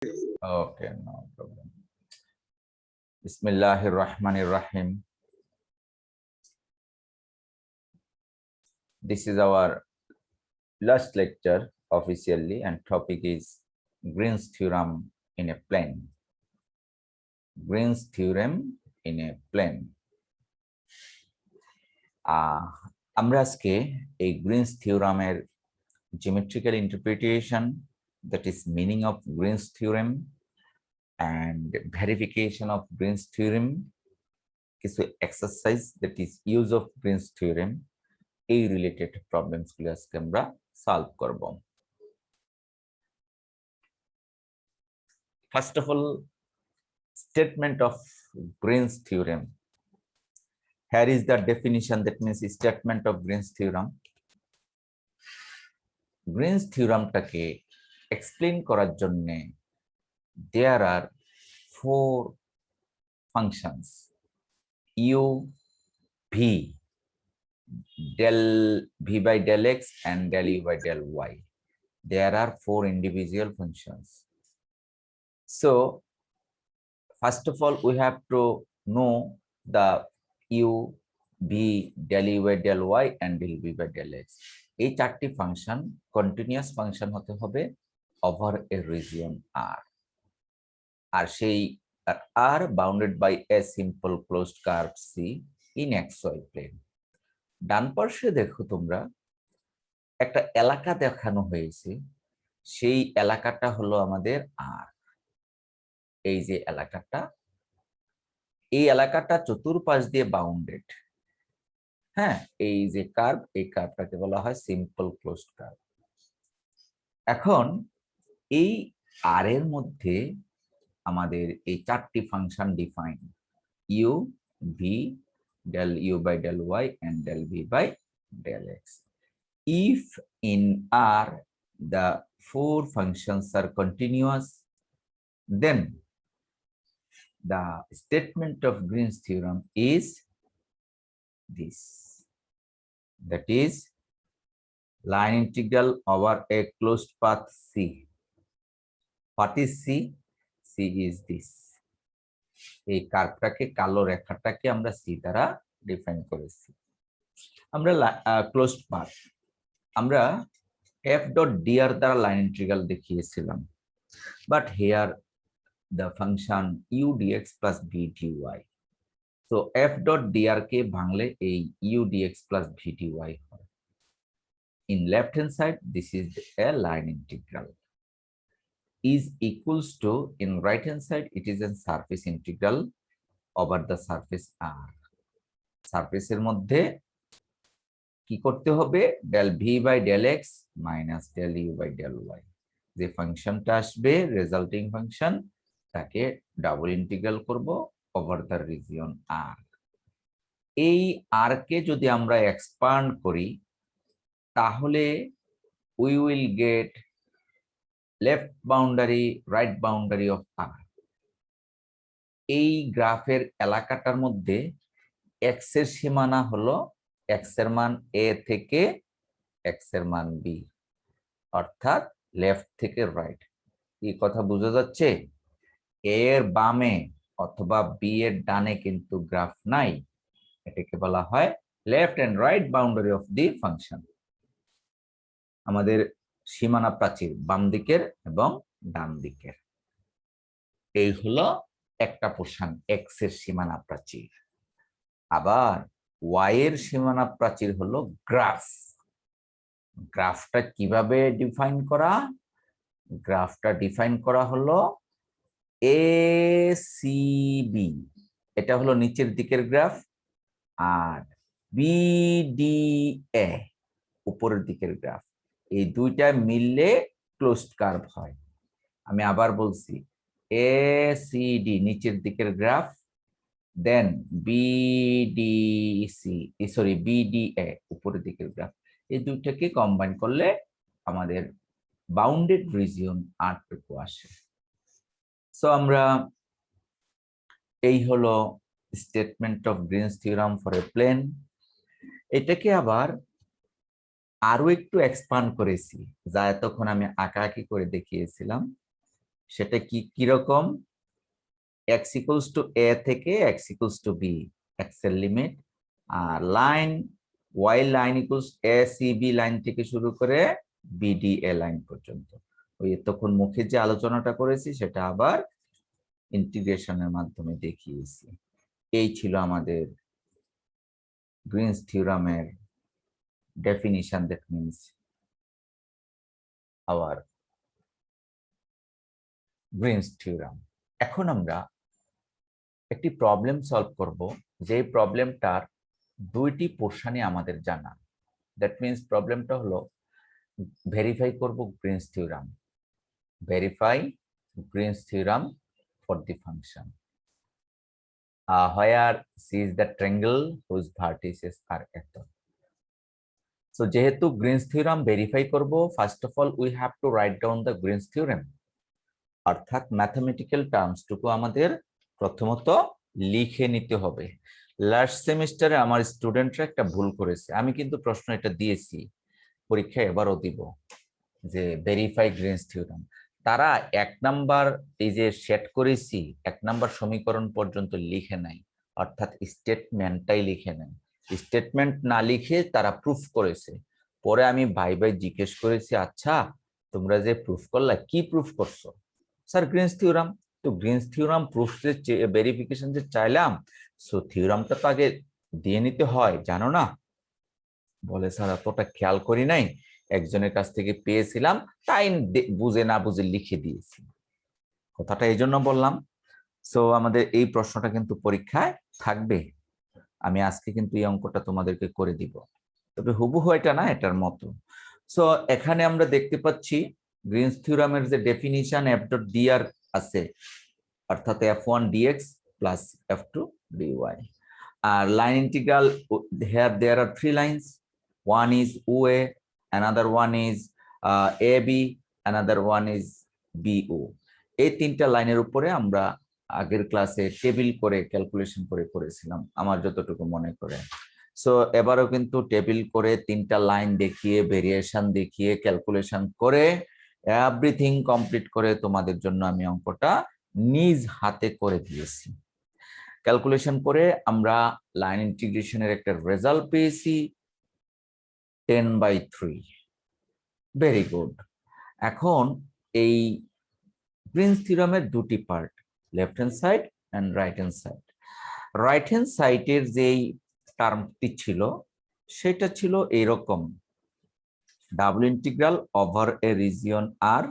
Okay, no problem. Bismillahir Rahmanir Rahim. This is our last lecture officially, and topic is Green's theorem in a plane. Green's theorem in a plane. আমরা আজকে এই Green's থিওরামের geometrical interpretation, that is meaning of Green's theorem and verification of Green's theorem, কিছু exercise that is use of Green's theorem, এই related problems গুলো আজকে আমরা solve করব। First of all, statement of Green's theorem. Here is the definition, that means statement of Green's theorem. Green's theorem টাকে explain করার জন্য there are four functions: u, v, del v by del x and del u by del y. There are four individual functions. So first of all, we have to know the u, v, del u by del y and del v by del x. এই চারটি function continuous function হতে হবে over a region R, আর সেই R bounded by a simple closed curve C in xy plane. ডান পাশে দেখো তোমরা একটা এলাকা দেখানো হয়েছে, সেই এলাকাটা হলো আমাদের R। এই যে এলাকাটা, এই এলাকাটা চতুর্পাশ দিয়ে বাউন্ডেড। হ্যাঁ, এই যে কার্ভ, এই কার্ভটাকে বলা হয় সিম্পল ক্লোজড কার্ভ। এখন এই আর এর মধ্যে আমাদের এই চারটি function define: u, v, del u by del y and del v by del x. If in R the four functions are continuous, then the statement of Green's theorem is this, that is line integral over a closed path C. What is C? C is this. এই কার্ভটাকে, কালো রেখাটাকে আমরা C দ্বারা define করেছি। আমরা closed path আমরা f dot dr দ্বারা line integral দেখিয়েছিলাম, but here the function u dx plus v dy। তো f ডট dr কে ভাঙলে এই u dx plus v dy হয়। In left hand side this is a line integral, is equals to, in right hand side it is a surface integral over the surface R. সারফেসের মধ্যে কি করতে হবে? del v by del x minus del u by del y। যে ফাংশনটা আসবে resulting function, তাকে double integral করব ওভার দ্য রিজিয়ন R। এই R কে যদি আমরা এক্সপান্ড করি, তাহলে we will get left boundary, right boundary of R। এই গ্রাফের এলাকাটার মধ্যে x এর সীমানা হলো x এর মান a থেকে x এর মান b, অর্থাৎ লেফট থেকে রাইট। এই কথা বোঝা যাচ্ছে? a এর বামে অথবা b এর ডানে কিন্তু গ্রাফ নাই, এটাকে বলা হয় left and right boundary of the function. আমাদের সীমানা প্রাচীর বাম দিকের এবং ডান দিকের। এই হলো একটা পোর্শন এক্স এর সীমানা প্রাচীর। আবার ওয়াই এর সীমানা প্রাচীর হলো গ্রাফ। গ্রাফটা কিভাবে ডিফাইন করা? গ্রাফটা ডিফাইন করা হলো এ সি বি, এটা হলো নিচের দিকের গ্রাফ, আর বি ডি এ উপরের দিকের গ্রাফ। এই দুইটা মিললে ক্লোজড কার্ভ হয়। আমি আবার বলছি, এ সি ডি নিচের দিকের গ্রাফ, দেন বিডিএ উপরের দিকের গ্রাফ। এই দুইটাকে কম্বাইন করলে আমাদের বাউন্ডেড রিজিয়ন আরটুকু আসে। সো আমরা, এই হলো statement of Green's theorem for a plane. এটাকে আবার আরো একটু এক্সপান্ড করেছি, যা এতক্ষণ আমি আঁকাআঁকি করে দেখিয়েছিলাম। সেটা কিরকম, x ইকুয়ালস টু a থেকে x equals to b, x এর লিমিট, আর line y line equals a c b line থেকে শুরু করে b d a লাইন পর্যন্ত। ওই তখন মুখে যে আলোচনাটা করেছি সেটা আবার ইন্টিগ্রেশনের মাধ্যমে দেখিয়েছি। এই ছিল আমাদের গ্রিনস থিওরামের definition, that means our Green's theorem. এখন আমরা একটি প্রবলেম সলভ করব, যে প্রবলেমটার দুইটি পোর্শনই আমাদের জানা। দ্যাট মিনস প্রবলেমটা হলো ভেরিফাই করব Greens theorem, verify Greens theorem for the function where C is the triangle whose vertices are equal. So যেহেতু গ্রিনস থিওরাম ভেরিফাই করব, first of all we have to write down the Greens theorem, অর্থাৎ mathematical টার্মসটুকু আমাদের প্রথমত লিখে নিতে হবে। Last সেমিস্টারে আমার স্টুডেন্টরা একটা ভুল করেছে, আমি কিন্তু প্রশ্ন এটা দিয়েছি পরীক্ষায়, এবারও দিব, যে ভেরিফাই গ্রিনস থিওরাম। তারা 1 নাম্বার এই যে সেট করেছি 1 নাম্বার সমীকরণ পর্যন্ত লিখে নাই, অর্থাৎ স্টেটমেন্টটাই লিখে নাই। স্টেটমেন্ট না লিখে তারা প্রুফ করেছে। পরে আমি ভাই জিজ্ঞেস করেছি, আচ্ছা তোমরা যে প্রুফ করলা কি প্রুফ করছো? Sir Greens theorem. তো গ্রিনস থিওরাম প্রুফ যে ভেরিফিকেশন যে চাইলাম, সো থিওরামটা তো আগে দিয়ে নিতে হয়, জানো না? বলে স্যার এতটা খেয়াল করি নাই, একজনের কাছ থেকে পেয়েছিলাম তাই বুঝে না বুঝে লিখে দিয়েছি। কথাটা এই জন্য বললাম। সো আমাদের এই প্রশ্নটা কিন্তু পরীক্ষায় থাকবে। আমি আজকে কিন্তু এই অঙ্কটা তোমাদেরকে করে দিব, তবে হুবহু এটা না, এটার মতো। সো এখানে আমরা দেখতে পাচ্ছি গ্রিনস থিওরামের যে ডেফিনিশন f ডট dr আছে, অর্থাৎ f1 dx plus f2 dy, আর line integral, here there are 3 lines, one is OA, another one is AB, another one is BO। এই 3টা লাইনের উপরে আমরা আগের ক্লাসে টেবিল করে ক্যালকুলেশন করে করেছিলাম আমার যতটুকু মনে করে। সো এবারও কিন্তু টেবিল করে 3টা লাইন দেখিয়ে ভেরিয়েশন দেখিয়ে ক্যালকুলেশন করে এভরিথিং কমপ্লিট করে তোমাদের জন্য আমি অঙ্কটা নিজ হাতে করে দিয়েছি। ক্যালকুলেশন করে আমরা লাইন ইন্টিগ্রেশনের একটা রেজাল্ট পেয়েছি 10/3। Very good. এখন এই গ্রিনস থিওরামের দুটি part, left hand side and right hand side. Right hand সাইডের যেই টার্মটি ছিল সেটা ছিল এইরকম, double integral over a region আর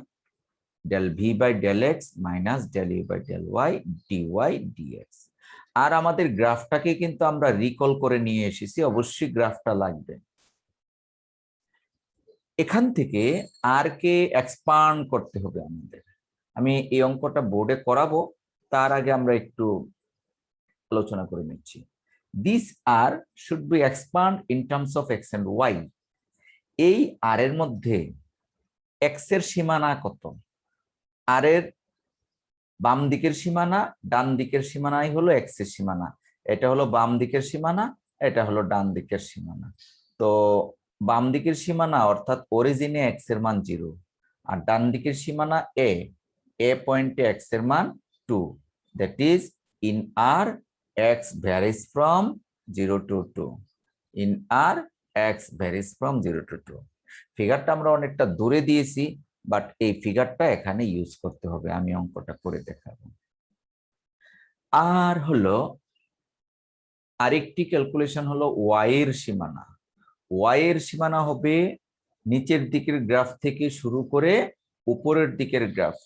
del v by del x minus del u by del y dy dx। আর আমাদের গ্রাফটাকে কিন্তু আমরা রিকল করে নিয়ে এসেছি, অবশ্যই গ্রাফটা লাগবে। এখান থেকে আর কে এক্সপান্ড করতে হবে আমাদের। আমি এই অঙ্কটা বোর্ডে করাবো, তার আগে আমরা একটু আলোচনা করে নিচ্ছি। This R should be expand in terms of x and y. এই আর এর মধ্যে এক্স এর সীমানা কত? আর এর বাম দিকের সীমানা, ডান দিকের সীমানাই হলো এক্স এর সীমানা। এটা হলো বাম দিকের সীমানা, এটা হলো ডান দিকের সীমানা। তো বাম দিকের সীমানা অর্থাৎ অরিজিনে এক্স এর মান 0, আর ডান দিকের সীমানা এ পয়েন্টে এক্স এর মান 2, that is in R x varies from 0 to 2, in R x varies from 0 to 2। ফিগারটা আমরা অনেকটা দূরে দিয়েছি, বাট এই ফিগারটা এখানে ইউজ করতে হবে। আমি অঙ্কটা করে দেখাবো। আর হলো আরেকটি ক্যালকুলেশন হলো ওয়াই এর সীমানা। ওয়াই এর সীমানা হবে নিচের দিকের গ্রাফ থেকে শুরু করে উপরের দিকের গ্রাফ।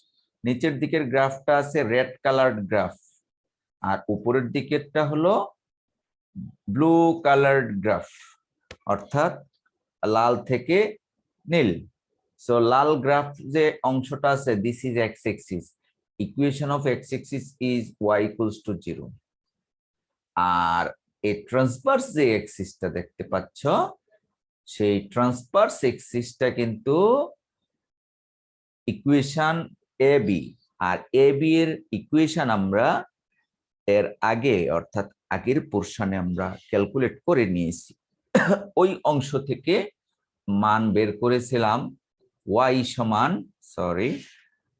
নিচের দিকের গ্রাফটা আছে রেড কালার্ড গ্রাফ, আর উপরের দিকেরটা হলো ব্লু কালার্ড গ্রাফ, অর্থাৎ লাল থেকে নীল। সো লাল গ্রাফ যে অংশটা আছে, this is x axis, equation of x axis is Y equals to 0। আর এই ট্রান্সভার্স যে এক্সিসটা দেখতে পাচ্ছ, সেই ট্রান্সভার্স এক্সিসটা কিন্তু equation A B, R A B এর ইকুয়েশন আমরা এর আগে অর্থাৎ আগের পোর্শনে আমরা ক্যালকুলেট করে নিয়েছি। ওই অংশ থেকে মান বের করেছিলাম y সমান, সরি,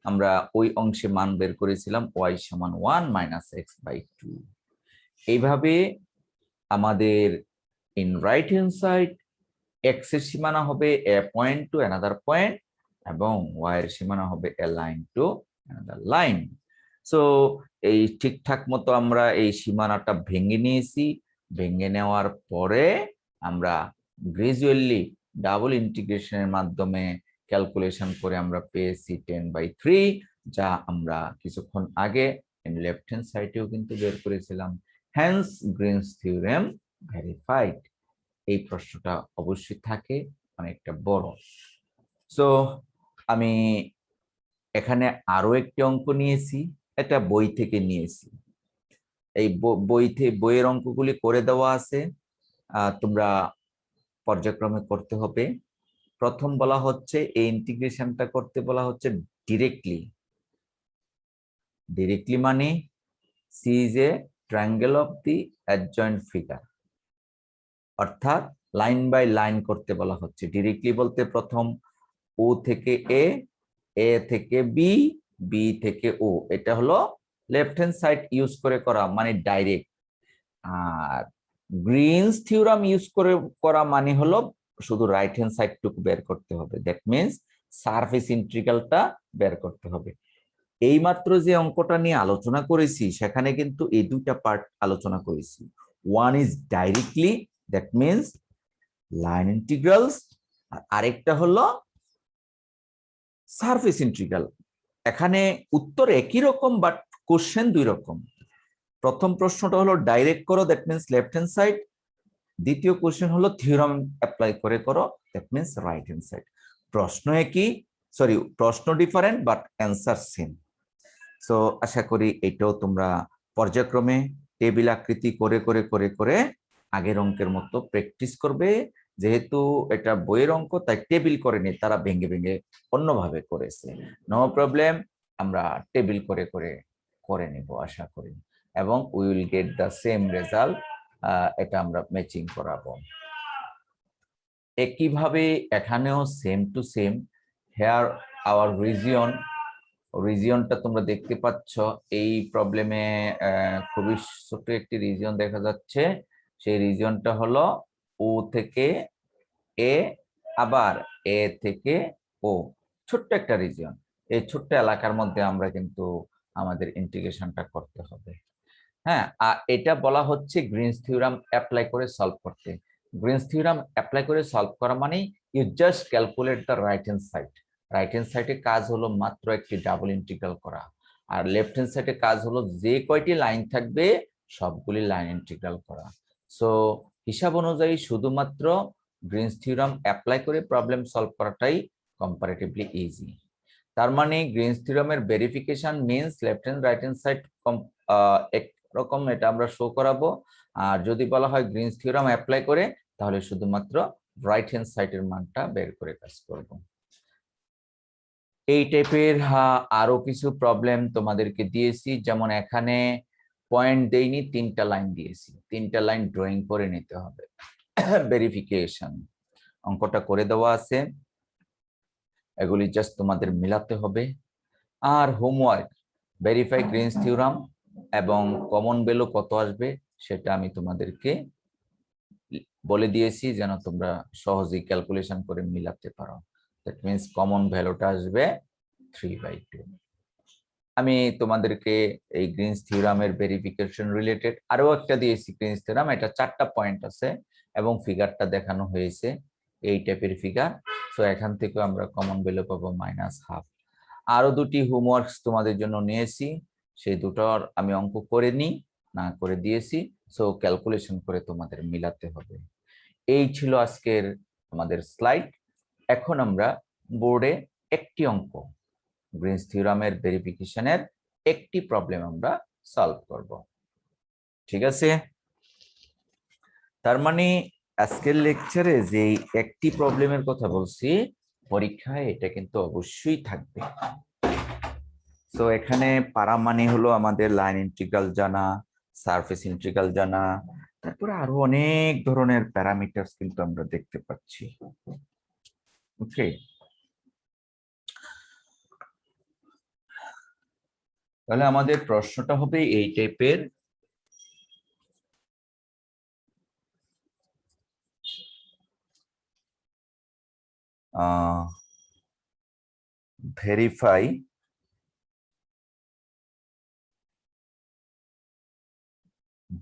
আমরা ওই অংশে মান বের করেছিলাম y সমান 1 মাইনাস এক্স বাই 2। এইভাবে আমাদের in right hand side x এর সীমানা হবে a point to another point এবং y এর সীমানা হবে a line to another line. So এই ঠিকঠাক মতো আমরা এই সীমানাটা ভেঙে নিয়েছি। ভেঙে নেওয়ার পরে আমরা গ্রাজুয়ালি ডাবল ইন্টিগ্রেশনের মাধ্যমে ক্যালকুলেশন করে আমরা পেয়েছি 10/3, যা আমরা কিছুক্ষণ আগে লেফট হ্যান্ড সাইডেও কিন্তু বের করেছিলাম। Hence Green's theorem verified. এই প্রশ্নটা অবশ্যই থাকে অনেকটা বড়। সো আমি এখানে আরো একটি অঙ্ক নিয়েছি, এটা বই থেকে নিয়েছি। এই বইয়ের অঙ্কগুলি করে দেওয়া আছে, তোমরা পর্যায়ক্রমে করতে হবে। প্রথম বলা হচ্ছে এই ইন্টিগ্রেশনটা করতে বলা হচ্ছে ডিরেক্টলি মানে C is a triangle of the adjacent figure, অর্থাৎ লাইন বাই লাইন করতে বলা হচ্ছে। ডিরেক্টলি বলতে প্রথম ও থেকে এ থেকে বি, বি থেকে ও, এটা হলো লেফট হ্যান্ড সাইড ইউজ করে করা মানে ডাইরেক্ট। আর গ্রিনস থিওরাম ইউজ করে করা মানে হলো শুধু রাইট হ্যান্ড সাইড টুকু বের করতে হবে, দ্যাট মিনস সারফেস ইন্টিগ্রালটা বের করতে হবে। এইমাত্র যে অঙ্কটা নিয়ে আলোচনা করেছি সেখানে কিন্তু এই দুইটা পার্ট আলোচনা করেছি। One is directly, that means line integrals, আর আরেকটা হলো সারফেস ইন্টিগ্রাল। এখানে উত্তর একই রকম বাট কোশ্চেন দুই রকম। প্রথম প্রশ্নটা হলো ডাইরেক্ট করো, that means left hand side. দ্বিতীয় কোশ্চেন হলো থিওরাম অ্যাপ্লাই করে করো, that means right hand side. প্রশ্ন একই, সরি প্রশ্ন different but answer same. So আশা করি এটাও তোমরা পর্যায়ক্রমে টেবিল আকৃতি করে করে করে করে আগের অঙ্কের মতো প্র্যাকটিস করবে। যেহেতু এটা বইয়ের অঙ্ক তাই টেবিল করেনি, তারা ভেঙে ভেঙে অন্যভাবে করেছে। নো প্রবলেম, আমরা টেবিল করে করে করে নেব আশা করি, এবং we will get the same result. এটা আমরা ম্যাচিং করাবো। একইভাবে এখানেও same to same, here our রিজিয়নটা তোমরা দেখতে পাচ্ছ। এই প্রবলেমে খুবই ছোট একটি রিজিয়ন দেখা যাচ্ছে। সেই রিজিয়নটা হলো ও থেকে এ, আবার এ থেকে ও, ছোট্ট একটা রিজিয়ন। এই ছোট্ট এলাকার মধ্যে আমরা কিন্তু আমাদের ইন্টিগ্রেশনটা করতে হবে। হ্যাঁ, আর এটা বলা হচ্ছে গ্রিনস থিওরাম অ্যাপ্লাই করে সলভ করতে। গ্রিনস থিওরাম অ্যাপ্লাই করে সলভ করা মানে you just calculate the right hand side. Right hand সাইডে কাজ হলো মাত্র একটি ডাবল ইন্টিগ্রাল করা, আর লেফট হ্যান্ড সাইডে কাজ হলো যে কয়টি লাইন থাকবে সবগুলি লাইন ইন্টিগ্রাল করা। সো হিসাব অনুযায়ী শুধুমাত্র গ্রিনস থিওরাম অ্যাপ্লাই করে প্রবলেম সলভ করাটাই কম্পারেটিভলি ইজি। তার মানে গ্রিনস থিওরামের verification means left hand right hand side রকম, এটা আমরা শো করাবো। আর যদি বলা হয় গ্রিনস থিওরাম অ্যাপ্লাই করে, তাহলে শুধুমাত্র রাইট হ্যান্ড সাইডের মানটা বের করে কাজ করব। এই টাইপের আরো কিছু প্রবলেম তোমাদেরকে দিয়েছি, যেমন এখানে পয়েন্ট দেইনি, 3টা লাইন দিয়েছি, 3টা লাইন ড্রয়িং করে নিতে হবে। ভেরিফিকেশন অঙ্কটা করে দেওয়া আছে, এগুলি জাস্ট তোমাদের মিলাতে হবে। আর হোমওয়ার্ক, ভেরিফাই গ্রিনস থিওরাম এবং কমন ভ্যালু কত আসবে সেটা আমি তোমাদেরকে বলে দিয়েছি, যেন তোমরা সহজেই ক্যালকুলেশন করে মিলাতে পারো। দ্যাট মিন্স কমন ভ্যালুটা আসবে 3/2। আমি তোমাদেরকে এই গ্রিনস থিওরামের ভেরিফিকেশন রিলেটেড আরো একটা দিয়েছি গ্রিনস থিওরাম, এটা 4টা পয়েন্ট আছে এবং ফিগারটা দেখানো হয়েছে এই টাইপের ফিগার। সো এখান থেকে আমরা কমন ভ্যালু পাবো -1/2। আরো দুটি হোমওয়ার্কস তোমাদের জন্য নিয়েছি, সেই দুটোর আমি অঙ্ক করে না করে দিয়েছি। সো ক্যালকুলেশন করে তোমাদের মিলাতে হবে। এই ছিল আজকের আমাদের স্লাইড। এখন আমরা বোর্ডে একটি অঙ্ক, গ্রিনস থিওরামের ভেরিফিকেশনের একটি প্রবলেম আমরা সলভ করব। ঠিক আছে? তার মানে আজকের লেকচারে যে একটি প্রবলেমের কথা বলছি, পরীক্ষায় এটা কিন্তু অবশ্যই থাকবে। তো এখানে পারা মানে হলো আমাদের লাইন ইন্টিগ্রাল জানা, সারফেস ইন্টিগ্রাল জানা, তারপরে আরো অনেক ধরনের প্যারামিটারস কিন্তু আমরা দেখতে পাচ্ছি। ওকে, তাহলে আমাদের প্রশ্নটা হবে এই টাইপের, ভেরিফাই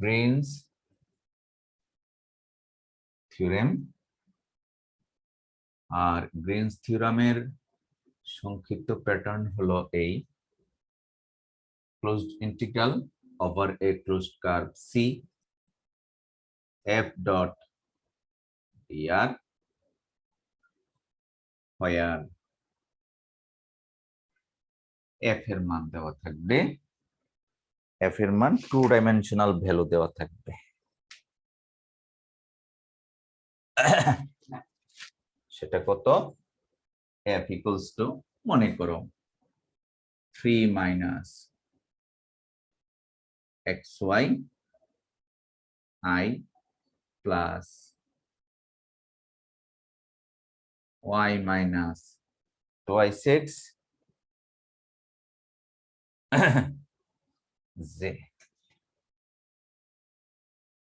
গ্রিনস থিওরেম। আর গ্রিনস থিওরামের সংক্ষিপ্ত প্যাটার্ন হলো এই, closed integral over a closed curve C f dot dr, where f এর মান দেওয়া থাকবে, f এর মান 2 ডাইমেনশনাল ভ্যালু দেওয়া থাকবে। সেটা কত? f equals to, মনে করো 3 minus xy I plus y minus twice x z,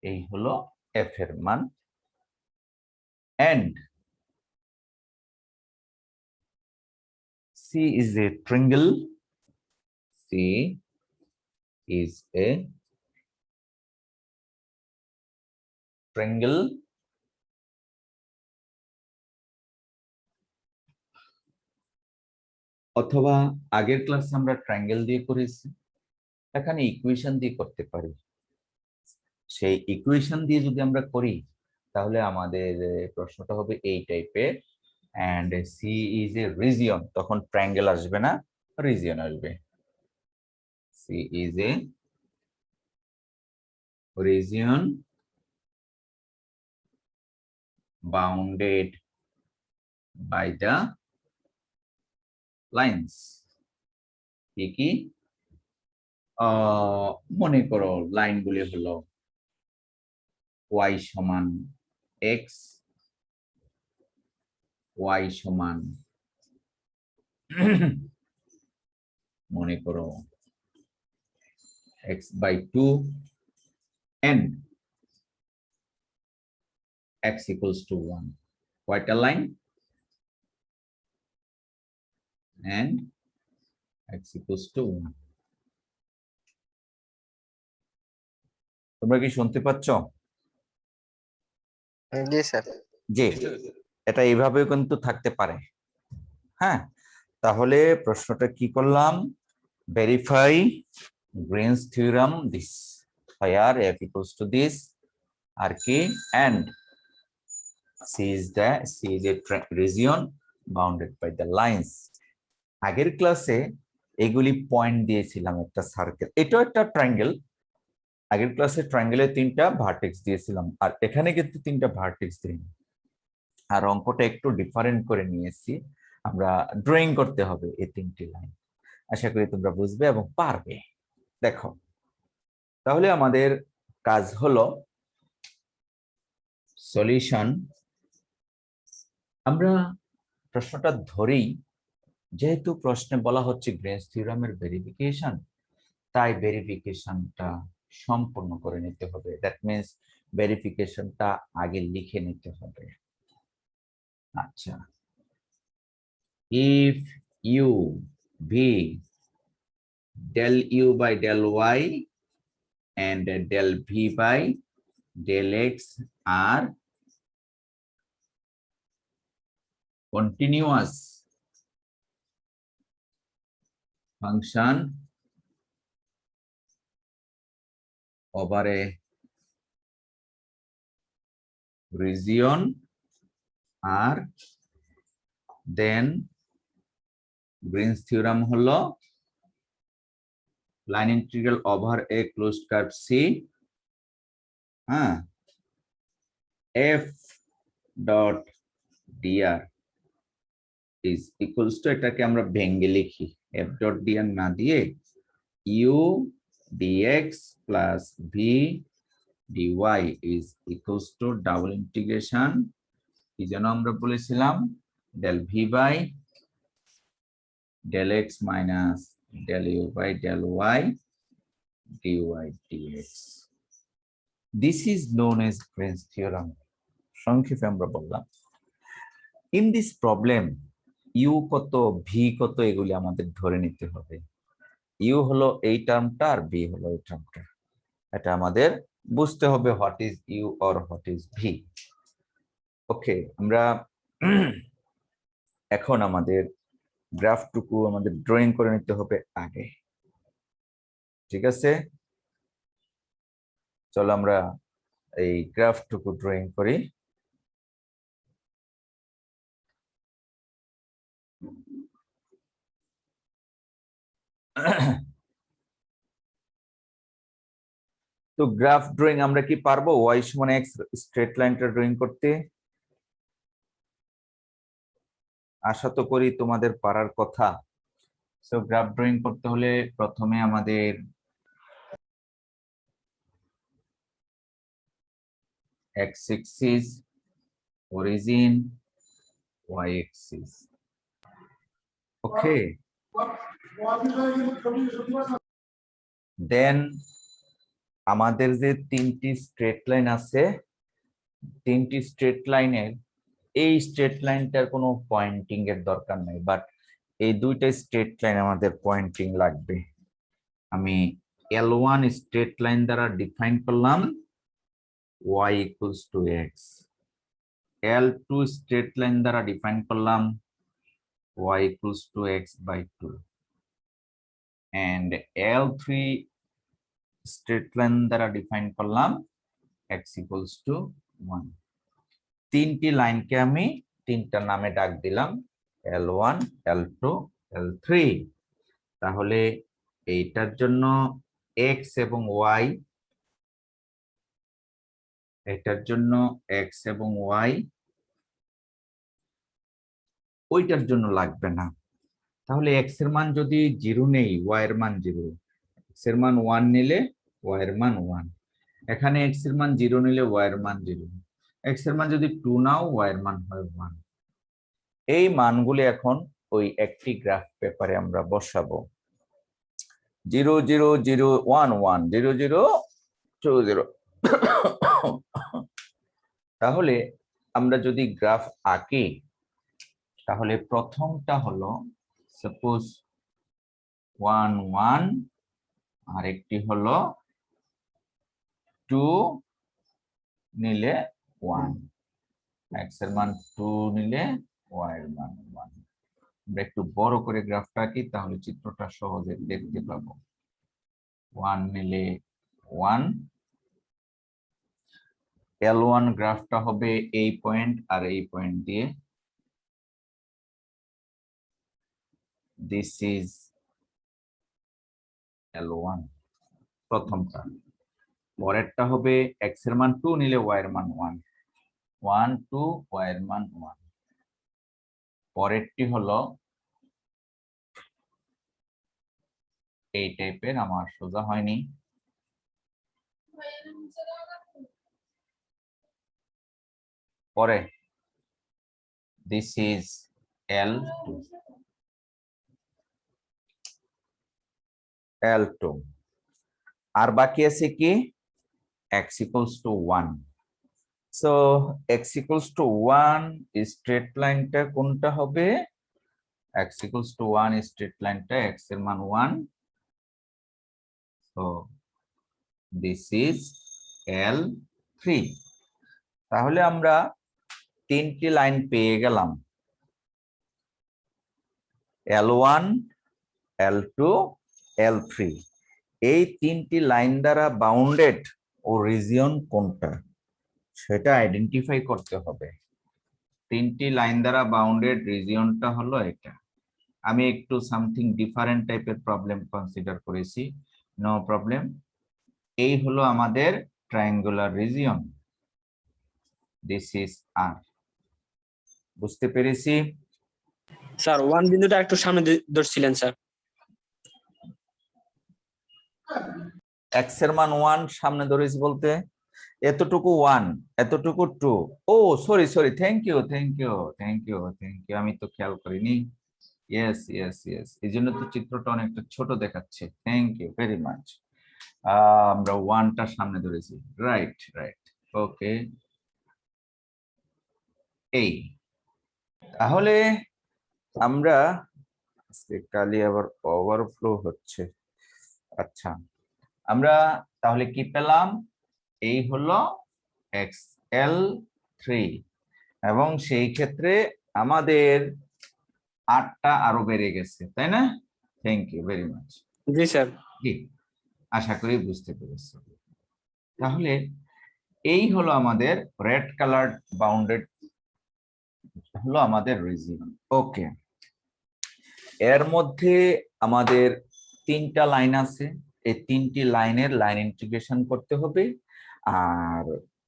এই হলো f এর মান। and C is a triangle, C is a triangle অথবা আগের ক্লাসে আমরা ট্রায়াঙ্গেল দিয়ে করেছি, এখানে ইকুয়েশন দিয়ে করতে পারি। সেই ইকুয়েশন দিয়ে যদি আমরা করি তাহলে আমাদের প্রশ্নটা হবে এই টাইপের, and C is a region, তখন ট্রায়াঙ্গেল আসবে না, রিজিয়ন আসবে। C is a region bounded by the lines, কি মনে করো লাইনগুলি হলো y সমান x, y সমান মনে করো x/2 and x equals to 1, কয়টা line? and x equals to 1। তোমরা কি শুনতে পাচ্ছ? জি স্যার। জি, এটা এইভাবেও কিন্তু থাকতে পারে। হ্যাঁ, তাহলে প্রশ্নটা কি করলাম? Verify Greens theorem this, where f equals to this, আর কি, and C is a region bounded by the lines। আগের ক্লাসে এগুলি পয়েন্ট দিয়েছিলাম, একটা সার্কেল, এটাও একটা ট্রায়াঙ্গেল। আগের ক্লাসে ট্রায়াঙ্গেলের 3টা ভার্টেক্স দিয়েছিলাম, আর এখানে কিন্তু 3টা ভার্টেক্স দিইনি। আর অঙ্কটা একটু ডিফারেন্ট করে নিয়েছি, আমরা ড্রয়িং করতে হবে এই 3টি লাইন। আশা করি তোমরা বুঝবে এবং পারবে। দেখো, তাহলে আমাদের কাজ হলো সলিউশন। আমরা প্রশ্নটা ধরেই, যেহেতু প্রশ্নে বলা হচ্ছে গ্রিনস থিওরামের ভেরিফিকেশন, তাই ভেরিফিকেশনটা সম্পূর্ণ করে নিতে হবে। দ্যাট মিন্স ভেরিফিকেশনটা আগে লিখে নিতে হবে। আচ্ছা, if u v del u by del y and del v by del x are continuous function over a region, R then Green's theorem হলো line integral over a closed curve C, f dot dr is equals to, এটাকে আমরা ভেঙে লিখি, f dot dr না দিয়ে u dx plus v dy is equals to double integration, কি যেন আমরা বলেছিলাম, del v by del x minus del u by del y dy dx. This is known as Green's theorem. সংক্ষেপে আমরা বললাম in this problem u কত v কত এগুলি আমাদের ধরে নিতে হবে। u হলো এই টার্মটা আর v হলো এই টার্মটা, এটা আমাদের বুঝতে হবে what is u or what is v। ওকে, আমরা এখন আমাদের গ্রাফটুকু আমাদের ড্রয়িং করে নিতে হবে আগে, ঠিক আছে? চলো আমরা এই গ্রাফটুকু ড্রয়িং করি। তো গ্রাফ ড্রয়িং আমরা কি পারবো y সমান x স্ট্রেট লাইনটা ড্রয়িং করতে? আশা তো করি তোমাদের পারার কথা। সো গ্রাফ ড্রয়িং করতে হলে প্রথমে আমাদের x axis, origin, y axis, okay, then আমাদের যে তিনটি স্ট্রেট লাইন আছে, তিনটি স্ট্রেট লাইনের এই স্ট্রেট লাইনটার কোনো পয়েন্টিং এর দরকার নাই, বাট এই দুইটা স্ট্রেট লাইন আমাদের পয়েন্টিং লাগবে। আমি L1 স্ট্রেট লাইন দ্বারা ডিফাইন করলাম y equals to x, L2 straight line দ্বারা ডিফাইন করলাম y equals to x by 2, and L3 straight line দ্বারা ডিফাইন করলাম x equals to 1। তিনটি লাইনকে আমি তিনটা নামে ডাক দিলাম L1, L2, L3। তাহলে এইটার জন্য x এবং y, এটার জন্য x এবং y, ওইটার জন্য লাগবে না। তাহলে x এর মান যদি 0 নেই, y এর মান 0, x এর মান 1 নিলে y এর মান 1, এখানে x এর মান 0 নিলে y এর মান 0, x এর মান যদি 2 নাও y এর মান হয় 1। এই মানগুলি এখন ওই একটি গ্রাফ পেপারে আমরা বসাবো 0 0 0 1 1 0 0 2 0। তাহলে আমরা যদি গ্রাফ আঁকি তাহলে প্রথমটা হলো সাপোজ 1 1, আর একটি হলো 2 নিলে 1, x এর মান 2 নিলে y এর মান 1। আমরা একটু বড় করে গ্রাফটা আঁকি তাহলে চিত্রটা সহজে দেখতে পাবো। 1 নিলে 1, L1 গ্রাফটা হবে এই পয়েন্ট আর এই পয়েন্ট দিয়ে, দিস ইজ L1 প্রথমটা। পরেরটা হবে x এর মান 2 নিলে y এর মান 1, 1 2 y এর মান 1। পরেরটি হলো এই টাইপের, আমার সোজা হয়নি। পরে দিস ইজ L2, L2। আর বাকি আছে কি x equals to 1। So x equals to 1 straight লাইনটা কোনটা হবে? x equals to 1 স্ট্রেট লাইনটা x এর মান 1, so this is L3। তাহলে আমরা তিনটি লাইন পেয়ে গেলাম, L1, L2, L3। এই তিনটি লাইন দ্বারা বাউন্ডেড ও রিজিয়ন কোনটা সেটা আইডেন্টিফাই করতে হবে। তিনটি লাইন দ্বারা বাউন্ডেড রিজিয়নটা হলো এটা। আমি একটু সামথিং ডিফারেন্ট টাইপের প্রবলেম কনসিডার করেছি, নো প্রবলেম। এই হলো আমাদের ট্রায়াঙ্গুলার রিজিয়ন, দিস ইজ আর। বুঝতে পেরেছি স্যার? 1 বিন্দুটা একটু সামনে ধরছিলেন স্যার। x এর মান 1 সামনে ধরেছি বলতে এতটুকু 1 এতটুকু 2। Oh sorry sorry, thank you thank you thank you thank you, আমি তো খেয়াল করিনি। ইয়েস ইয়েস ইয়েস, এই জন্য তো চিত্রটা অনেকটা ছোট দেখাচ্ছে। Thank you very much. আমরা ওয়ানটা সামনে ধরেছি, রাইট রাইট, ওকে। এই তাহলে আমরা আজকে কালি আবার ওভারফ্লো হচ্ছে। আচ্ছা, আমরা তাহলে কি পেলাম? এই হলো XL3, এবং সেই ক্ষেত্রে আমাদের 8টা আরো বেড়ে গেছে, তাই না? Thank you very much. জি স্যার। জি, আশা করি বুঝতে পেরেছি। তাহলে এই হলো আমাদের রেড কালার বাউন্ডেড হলো আমাদের রিজিয়ন। ওকে, এর মধ্যে আমাদের 3টা লাইন আছে। এই 3টি লাইনের লাইন ইন্টিগ্রেশন করতে হবে। আর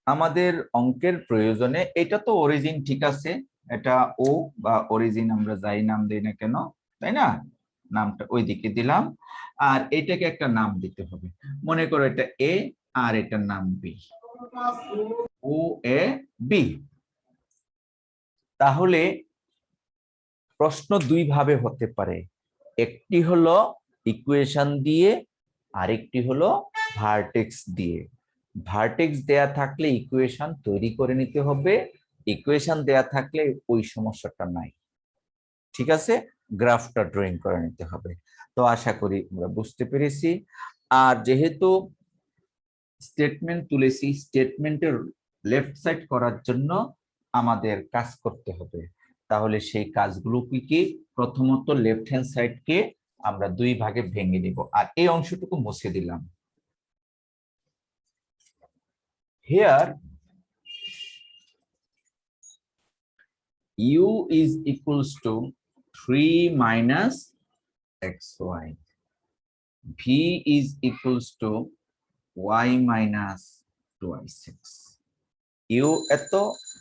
আমাদের অঙ্কের প্রয়োজনে, এটা তো অরিজিন ঠিক আছে, এটা ও বা অরিজিন আমরা যাই নাম দিই না কেন, তাই না? নামটা ওইদিকে দিলাম। আর এটাকে একটা নাম দিতে হবে। মনে করো এটা এ আর এটার নাম বি, ও এ বি। তাহলে প্রশ্ন দুই ভাবে হতে পারে, একটি হলো ইকুয়েশন দিয়ে, আরেকটি হলো ভার্টেক্স দিয়ে। ভার্টেক্স দেয়া থাকলে ইকুয়েশন তৈরি করে নিতে হবে, ইকুয়েশন দেয়া থাকলে ওই সমস্যাটা নাই। ঠিক আছে, গ্রাফটা ড্রয়িং করে নিতে হবে। তো আশা করি আমরা বুঝতে পেরেছি। আর যেহেতু স্টেটমেন্ট তুলেছি, স্টেটমেন্টের লেফট সাইড করার জন্য আমাদের কাজ করতে হবে। তাহলে সেই কাজগুলো কি কি? প্রথমত লেফট হ্যান্ড সাইডকে আমরা দুই ভাগে ভেঙে নিব, আর এই অংশটুকু মুছে দিলাম। Here u is equals to 3 minus xy, v is equals to y minus 2y6, u এত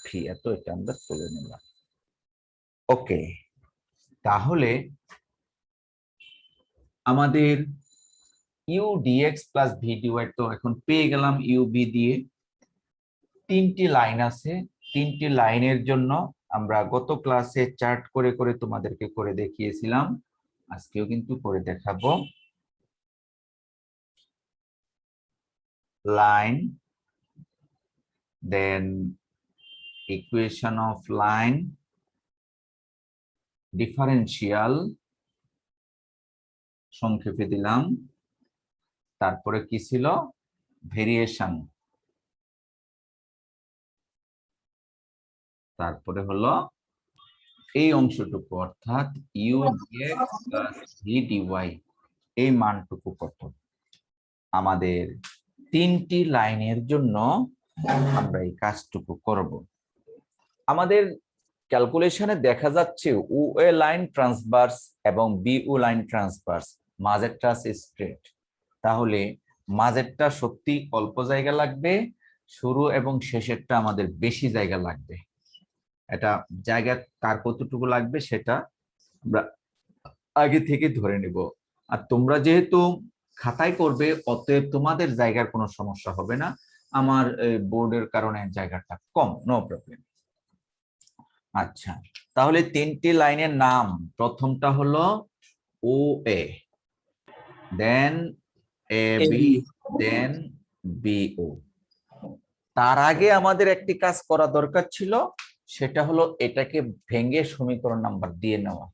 v এত, এটা আমরা তুলে নিলাম। ওকে, তাহলে আমাদের u dx plus v dy তো এখন পেয়ে গেলাম ইউ বি দিয়ে। 3টি লাইন আছে, 3টি লাইনের জন্য আমরা গত ক্লাসে চার্ট করে করে তোমাদেরকে করে দেখিয়েছিলাম, আজকেও কিন্তু করে দেখাবো। Line, then equation of line, differential সংক্ষেপে দিলাম, তারপরে কি ছিল? ভেরিয়েশন, তারপরে হলো এই অংশটুকু, অর্থাৎ u dx plus v dy, এই মানটুকু কত? আমাদের 3টি লাইনের জন্য আমরা এই কাজটুকু করব। আমাদের ক্যালকুলেশনে দেখা যাচ্ছে ও এ লাইন ট্রান্সভার্স এবং বি ও লাইন ট্রান্সভার্স, মাঝেরটা আছে স্ট্রেট। তাহলে মাঝেরটা সত্যি অল্প জায়গা লাগবে, শুরু এবং শেষেরটা আমাদের বেশি জায়গা লাগবে। এটা জায়গা কার কতটুকু লাগবে সেটা আমরা আগে থেকে ধরে নিব। আর তোমরা যেহেতু খাতায় করবে, অতএব তোমাদের জায়গার কোনো সমস্যা হবে না। আমার বোর্ডের কারণে জায়গাটা কম, নো প্রবলেম। আচ্ছা, তাহলে 3টি লাইনের নাম, প্রথমটা হলো ও এ, দেন এ বি, দেন বিও। তার আগে আমাদের একটি কাজ করা দরকার ছিল, সেটা হলো এটাকে ভেঙে সমীকরণ নাম্বার দিয়ে নেওয়া।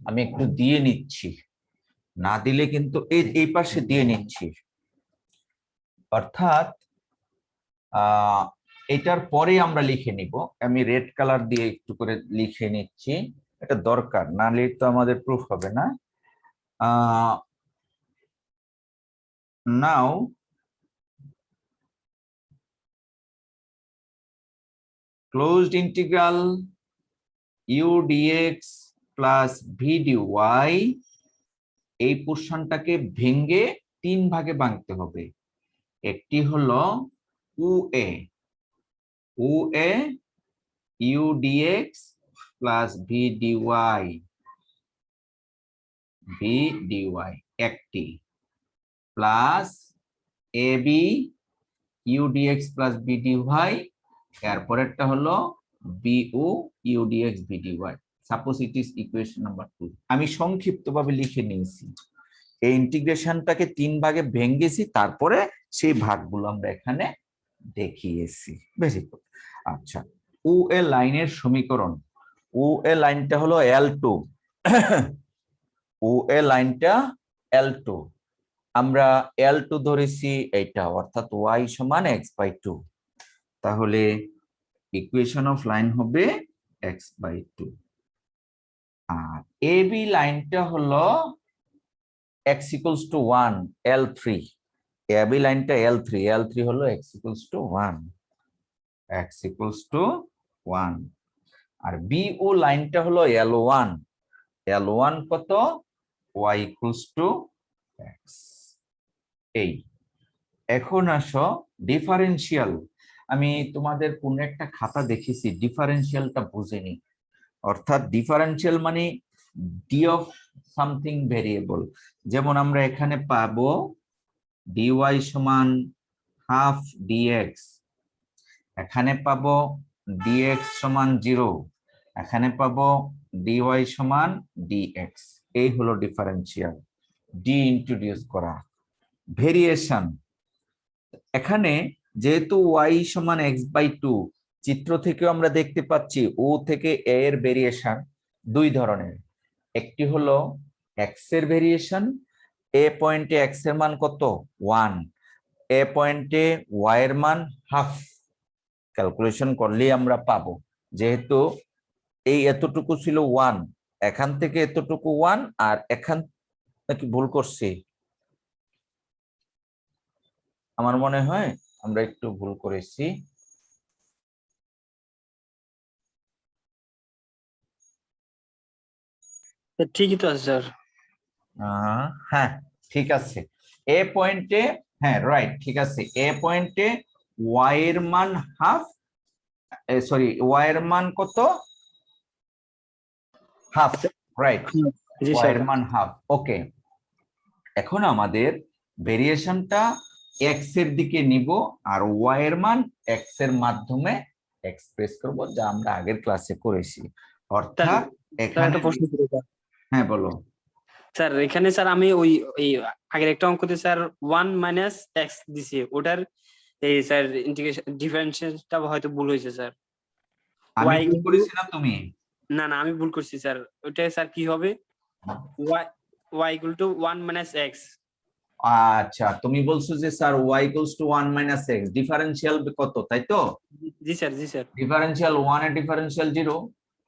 আমি একটু দিয়ে নিচ্ছি, না দিলে কিন্তু এই পাশে দিয়ে নিচ্ছি। অর্থাৎ এটার পরে আমরা লিখে নিব। আমি রেড কালার দিয়ে একটু করে লিখে নিচ্ছি, এটা দরকার, না লিখলে তো আমাদের প্রুফ হবে না। নাও closed integral u dx plus v dy, এই পোর্শনটাকে ভেঙে 3 ভাগে ভাঙতে হবে। একটি হলো u a, u a u dx plus v dy, v dy একটি, plus a b u dx plus b dy, এরপরেরটা হলো BO u dx b dy. Suppose it is equation number 2। আমি সংক্ষিপ্তভাবে লিখে নিয়েছি, এই ইন্টিগ্রেশনটাকে 3 ভাগে ভেঙেছি, তারপরে সেই ভাগগুলো আমরা এখানে দেখিয়েছি। বেশি আচ্ছা, ও এ লাইনের সমীকরণ, ও এ লাইনটা হলো L2, ও এ লাইনটা L2, আমরা L2 ধরেছি এইটা, অর্থাৎ y সমান x/2। তাহলে ইকুয়েশন অফ লাইন হবে x/2। আর এ বি লাইনটা হলো x equals to 1 L3, A B লাইনটা L3, L3 হলো x equals to 1, x equals to 1। আর বি ও লাইনটা হলো L1, L1 কত, y equals to x। এই এখন আসো ডিফারেন্সিয়াল। আমি তোমাদের কোন একটা খাতা দেখেছি, ডিফারেন্সিয়ালটা বুঝিনি। অর্থাৎ ডিফারেন্সিয়াল মানে ডি অফ সামথিং ভেরিয়েবল। যেমন আমরা এখানে পাবো dy সমান হাফ dx, এখানে পাবো dx সমান 0, এখানে পাবো dy সমান dx। এই হলো ডিফারেন্সিয়াল, ডি ইন্ট্রোডিউস করা। ভেরিয়েশন, এখানে যেহেতু y সমান x/2, চিত্র থেকে আমরা দেখতে পাচ্ছি ও থেকে a এর ভেরিয়েশন দুই ধরনের। একটি হলো x এর ভেরিয়েশন, a পয়েন্টে x এর মান কত 1, a পয়েন্টে y এর মান হাফ। ক্যালকুলেশন করলেই আমরা পাবো, যেহেতু এই এতটুকু ছিল 1, এখান থেকে এতটুকু 1, আর এখান নাকি ভুল করছি, আমার মনে হয় আমরা একটু ভুল করেছি। ঠিকই তো আছে স্যার। হ্যাঁ ঠিক আছে, এ পয়েন্টে, হ্যাঁ রাইট ঠিক আছে, এ পয়েন্টে ওয়াই এর মান হাফ, সরি ওয়াই এর মান কত, হাফ, রাইট, জি ওয়াই স্যার। এর মান হাফ। ওকে, এখন আমাদের ভেরিয়েশনটা এক্স এর দিকে নিব আর ওয়াই এর মান এক্স এর মাধ্যমে এক্সপ্রেস করব, যা আমরা আগের ক্লাসে করেছি। অর্থাৎ স্যার এখানে একটা প্রশ্ন ছিল স্যার। হ্যাঁ বলো। স্যার এখানে স্যার আমি ওই এই আগের একটা অঙ্কতে স্যার 1 মাইনাস এক্স দিছি, ওটার এই স্যার ইন্টিগ্রেশন ডিফারেন্সিয়েশনটা হয়তো ভুল হয়েছে স্যার। আমি y ভুল করেছি না তুমি? না না আমি ভুল করছি স্যার। ওটা স্যার কি হবে, y y equal to 1 minus x. আচ্ছা, তুমি বলছো যে sir y equals to 1 minus x, differential কত, তাই তো? জি স্যার, জি স্যার। ডিফারেন্সিয়াল 1 এর differential 0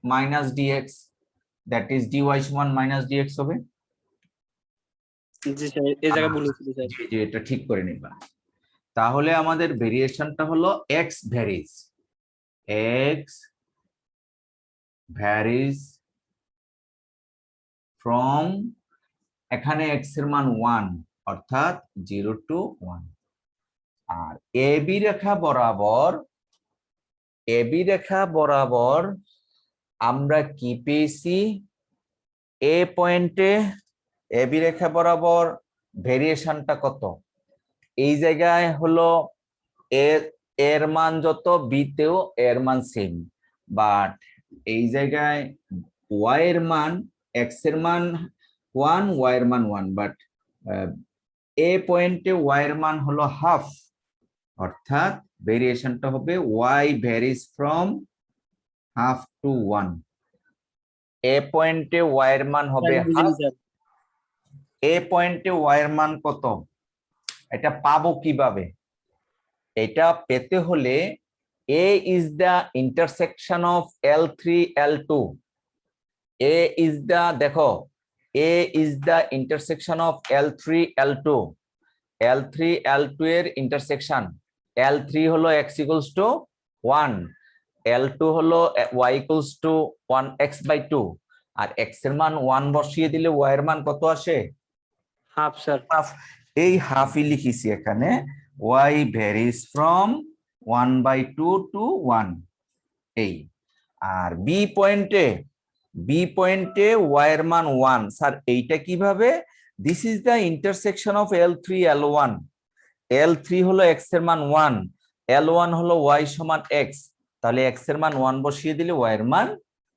minus dx, that is dy সমান মাইনাস dx হবে। জি স্যার, এই জায়গায় ভুল হয়েছিল স্যার। জি জি, এটা ঠিক করে নিবা। তাহলে আমাদের ভেরিয়েশনটা হলো x varies, x varies from, এখানে x এর মান 1, অর্থাৎ 0 টু 1। আর এবি রেখা বরাবর, এবি রেখা বরাবর আমরা কি পেয়েছি, এ পয়েন্টে এবি রেখা বরাবর ভেরিয়েশনটা কত, এই জায়গায় হলো এর মান যত, বি তেও এর মান সেম, বাট এই জায়গায় ওয়াই এর মান, এক্স এর মান 1, ওয়াই এর মান 1, বাট এ পয়েন্টে ওয়াই এর মান হলো হাফ, অর্থাৎ ভেরিয়েশনটা হবে y varies from half to 1। A পয়েন্টে ওয়াই এর মান হবে হাফ, স্যার এ পয়েন্টে ওয়াই এর মান কত, এটা পাবো কিভাবে? এটা পেতে হলে A is the intersection of L3 L2, A is the, দেখো A is the intersection of L3 L2, L3 L2 এর ইন্টারসেকশন, L3 হলো x equals to 1, L2 হলো y equals to 1x/2, R x এর মান 1 বসিয়ে দিলে y এর মান কত আসে, হাফ স্যার। হাফ। এই হাফই লিখিছি এখানে, y varies from 1/2 to 1। এই আর বি পয়েন্টে, বি পয়েন্টে y এর মান 1, স্যার এইটা কিভাবে, this is the intersection of L3 L1, L3 হলো x এর মান 1, L1 হলো y সমান x, তাহলে x এর মান 1 বসিয়ে দিলে y এর মান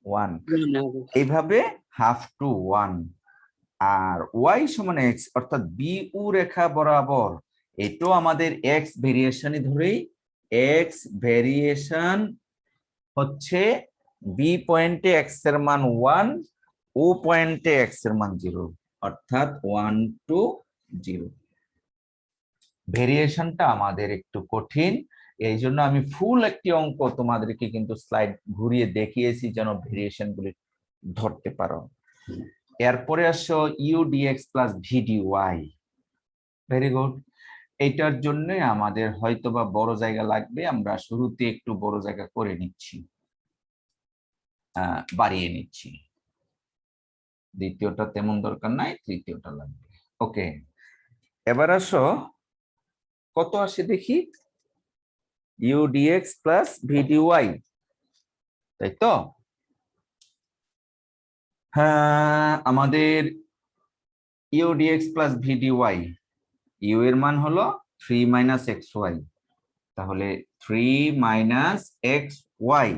1 এইভাবে হাফ টু 1 আর y সমান x অর্থাৎ বিউ রেখা বরাবর এটাও আমাদের x ভেরিয়েশনই ধরেই x ভেরিয়েশন হচ্ছে বি পয়েন্টে x এর মান 1 ও পয়েন্টে x এর মান 0 অর্থাৎ 1 টু 0 ভেরিয়েশনটা আমাদের একটু কঠিন এই জন্য আমি ফুল একটি অঙ্ক তোমাদেরকে কিন্তু স্লাইড ঘুরিয়ে দেখিয়েছি যেন ভেরিয়েশন গুলি ধরতে পারো এরপরে আসো u dx plus v dy very good এইটার জন্য আমাদের হয়তোবা বড় জায়গা লাগবে আমরা শুরুতে একটু বড় জায়গা করে নিচ্ছি বাড়িয়ে নিচ্ছি দ্বিতীয়টা তেমন দরকার নাই তৃতীয়টা লাগবে ওকে এবার আসো কত আসে দেখি u dx plus v dy তাই তো হ্যাঁ আমাদের u dx plus v dy u এর মান হলো 3 মাইনাস এক্স ওয়াই তাহলে 3 মাইনাস এক্স ওয়াই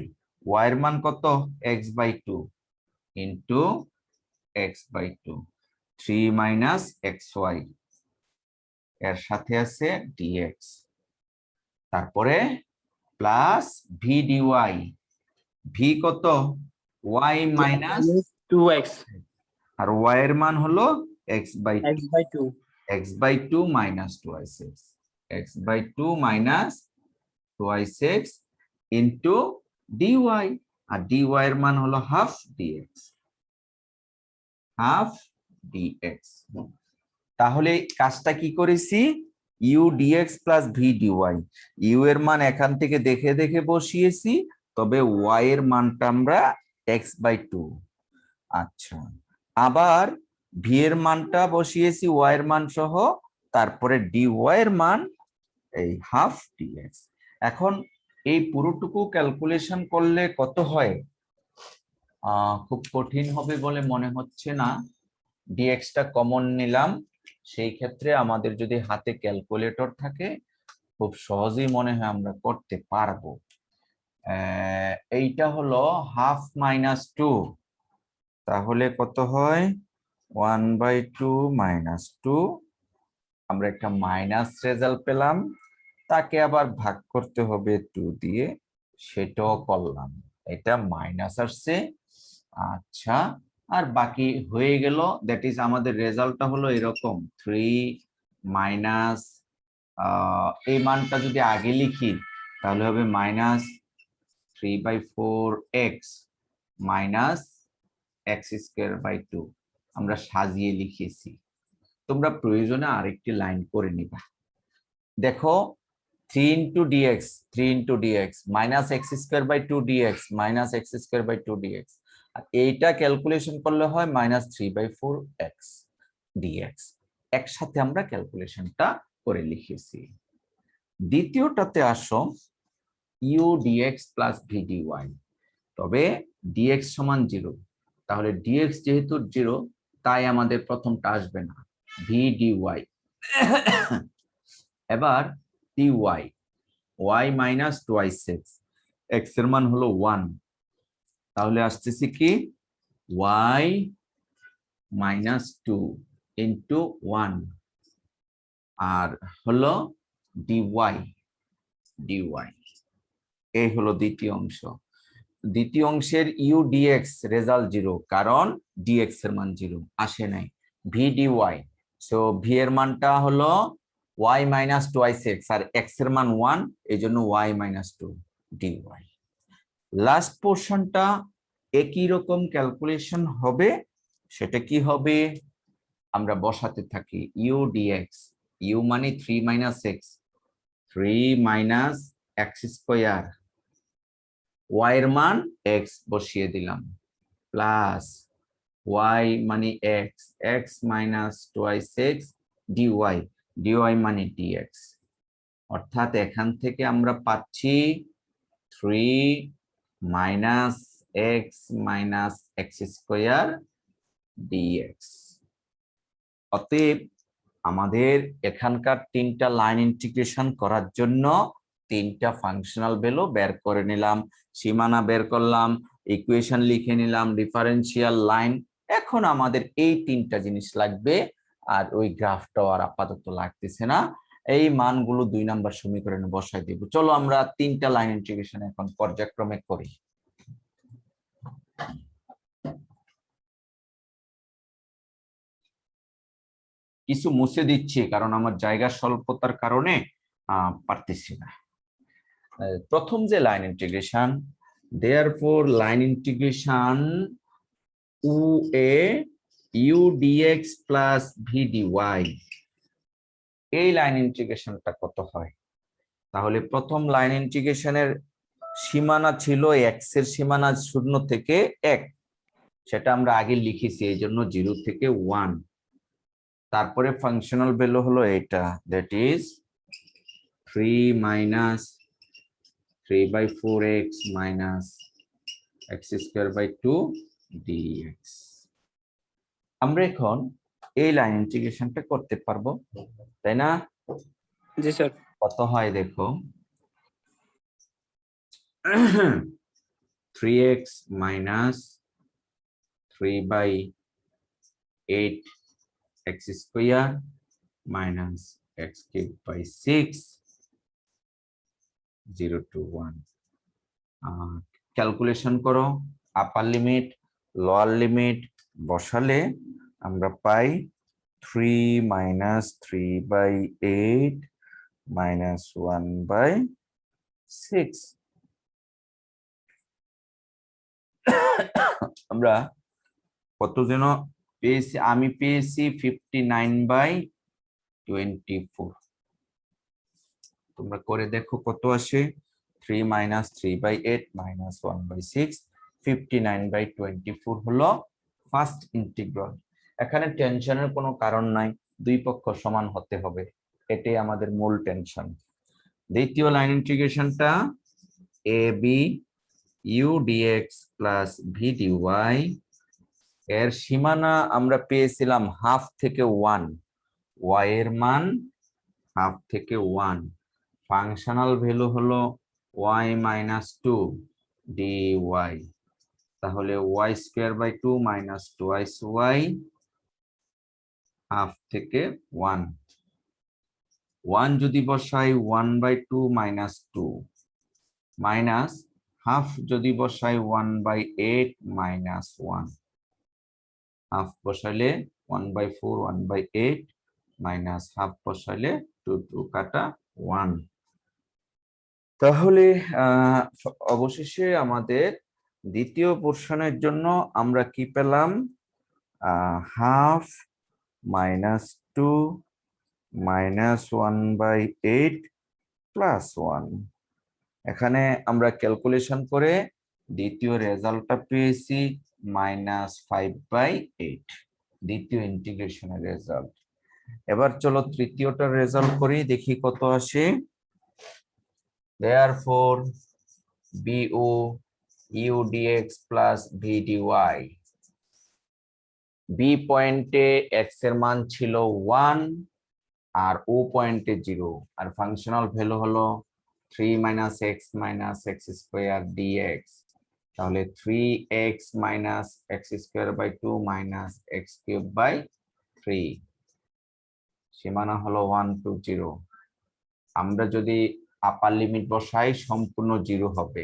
ওয়াই এর মান কত x by 2 into x by 2 3 minus x y এর সাথে আছে ডিএক্স তারপরে প্লাস ভি ডিওয়াই ভি কত ওয়াই মাইনাস 2x আর ওয়াই এর মান হলো x by x by 2 x by 2 minus 2y6 x by 2 minus 2y6 into dy R dy এর মান হলো half dx half dx তাহলে কাজটা কি করেছি u dx plus v dy u এর মান এখান থেকে দেখে দেখে বসিয়েছি তবে y এর মানটা আমরা x by 2 আচ্ছা আবার ভি এর মানটা বসিয়েছি ওয়াই এর মান সহ তারপরে ডি ওয়াই এর মান এই হাফ ডিএক্স এখন এই পুরোটুকু ক্যালকুলেশন করলে কত হয় খুব কঠিন হবে বলে মনে হচ্ছে না ডিএক্সটা কমন নিলাম সেই ক্ষেত্রে আমাদের যদি হাতে ক্যালকুলেটর থাকে খুব সহজেই মনে হয় আমরা করতে পারবো এইটা হলো হাফ মাইনাস 2 তাহলে কত হয় 1/2 minus 2 আমরা একটা মাইনাস রেজাল্ট পেলাম তাকে আবার ভাগ করতে হবে 2 দিয়ে সেটাও করলাম এটা মাইনাস আসছে আচ্ছা আর বাকি হয়ে গেল দ্যাট ইজ আমাদের রেজাল্টটা হলো এরকম 3 মাইনাস এই মানটা যদি আগে লিখি তাহলে হবে minus 3/4 x minus x square by 2 আমরা সাজিয়ে লিখেছি তোমরা প্রয়োজনে আরেকটি লাইন করে নিবা দেখো 3 into dx 3 into dx minus x square by 2 dx minus x square by 2 dx আর এইটা ক্যালকুলেশন করলে হয় minus 3/4 x dx একসাথে আমরা ক্যালকুলেশনটা করে লিখেছি দ্বিতীয়টাতে আসো u dx plus v dy তবে dx সমান 0 তাহলে dx যেহেতু 0 তাই আমাদের প্রথমটা আসবে না v dy এবার dy y minus 2y6 x এর মান হলো 1 তাহলে আসতেছে কি y minus 2 into 1 আর হলো dy dy এই হলো দ্বিতীয় অংশ দ্বিতীয় অংশের ইউ ডিএক্স রেজাল্ট 0 কারণ ডিএক্স এর মান 0 আসে নাই ভি ডিওয়াই সো ভি এর মানটা হলো y minus 2y6 আর x এর মান 1 এই জন্য y minus 2 dy লাস্ট পোরশনটা একই রকম ক্যালকুলেশন হবে সেটা কি হবে আমরা বসাতে থাকি ইউ ডিএক্স ইউ মানে 3 minus x 3 minus x square y এর মান x বসিয়ে দিলাম প্লাস y মানে x x minus 2y6 dy dy মানে dx অর্থাৎ এখান থেকে আমরা পাচ্ছি 3 minus x minus x square dx অতএব আমাদের এখানকার তিনটা লাইন ইন্টিগ্রেশন করার জন্য তিনটা ফাংশনাল ভ্যালু বের করে নিলাম, সীমানা বের করলাম, ইকুয়েশন লিখে নিলাম, ডিফারেন্সিয়াল লাইন। এখন আমাদের এই তিনটা জিনিস লাগবে, আর ওই গ্রাফটাও আর আপাতত লাগতেছে না। এই মানগুলো 2 নাম্বার সমীকরণে বসাই দিব। চলো আমরা তিনটা লাইন ইন্টিগ্রেশন এখন পর্যায়ক্রমে করি। কিছু মুছে দিচ্ছি কারণ আমার জায়গা স্বল্পতার কারণে পারতেছি না। প্রথম যে line integration, therefore line integration UA u dx plus v dy, এই লাইন ইন্টিগ্রেশনটা কত হয়? তাহলে প্রথম লাইন ইন্টিগ্রেশনের সীমানা ছিল x এর সীমানা 0 থেকে 1, সেটা আমরা আগে লিখেছি, এই জন্য 0 থেকে 1। তারপরে ফাংশনাল ভ্যালু হলো এটা, that is 3 minus 3/4x minus x square by 2 dx। আমরা এখন এই লাইন ইন্টিগ্রেশনটা করতে পারবো, তাই না? জি স্যার। কত হয় দেখো, 3x minus 3/8 x square minus x cube by 6 0 to 1। Calculation করো, আপার লিমিট লোয়ার লিমিট বসালে আমরা পাই 3 minus 3/8 minus 1/6। আমরা কত যেন পেয়েছি? আমি পেয়েছি 59/24। তোমরা করে দেখো কত আসে। 3 minus 3/8 minus 1/6, 59/24 হলো ফার্স্ট ইন্টিগ্রাল। এখানে টেনশনের কোনো কারণ নাই, দুই পক্ষ সমান হতে হবে, এটাই আমাদের মূল টেনশন। দ্বিতীয় line ইন্টিগ্রেশনটা ab u dx plus v dy, এর সীমানা আমরা পেয়েছিলাম হাফ থেকে 1, y এর মান হাফ থেকে 1, ফাংশনাল ভ্যালু হলো y minus 2 dy, তাহলে y square by 2 minus 2y half থেকে 1, 1 যদি বসাই 1/2 minus 2 মাইনাস হাফ যদি বসাই 1/8 minus 1, হাফ বসাইলে 1/4 1/8 মাইনাস হাফ বসাইলে 2 2 কাটা 1। তাহলে অবশেষে আমাদের দ্বিতীয় পোরশনের জন্য আমরা কি পেলাম? Half minus 2 minus 1/8 plus 1। এখানে আমরা ক্যালকুলেশন করে দ্বিতীয় রেজাল্টটা পেয়েছি -5/8, দ্বিতীয় ইন্টিগ্রেশনের রেজাল্ট। এবার চলো তৃতীয়টার রেজাল্ট করি, দেখি কত আসে। therefore bu u dx plus v dy, B পয়েন্টে x এর মান ছিল 1 আর ও পয়েন্টে 0, আর ফাংশনাল ভ্যালু হলো 3 minus x minus x square dx, তাহলে 3x minus x square by 2 minus x cube by 3, সীমানা হলো 1 to 0। আমরা যদি আপার লিমিট বসাই সম্পূর্ণ 0 হবে,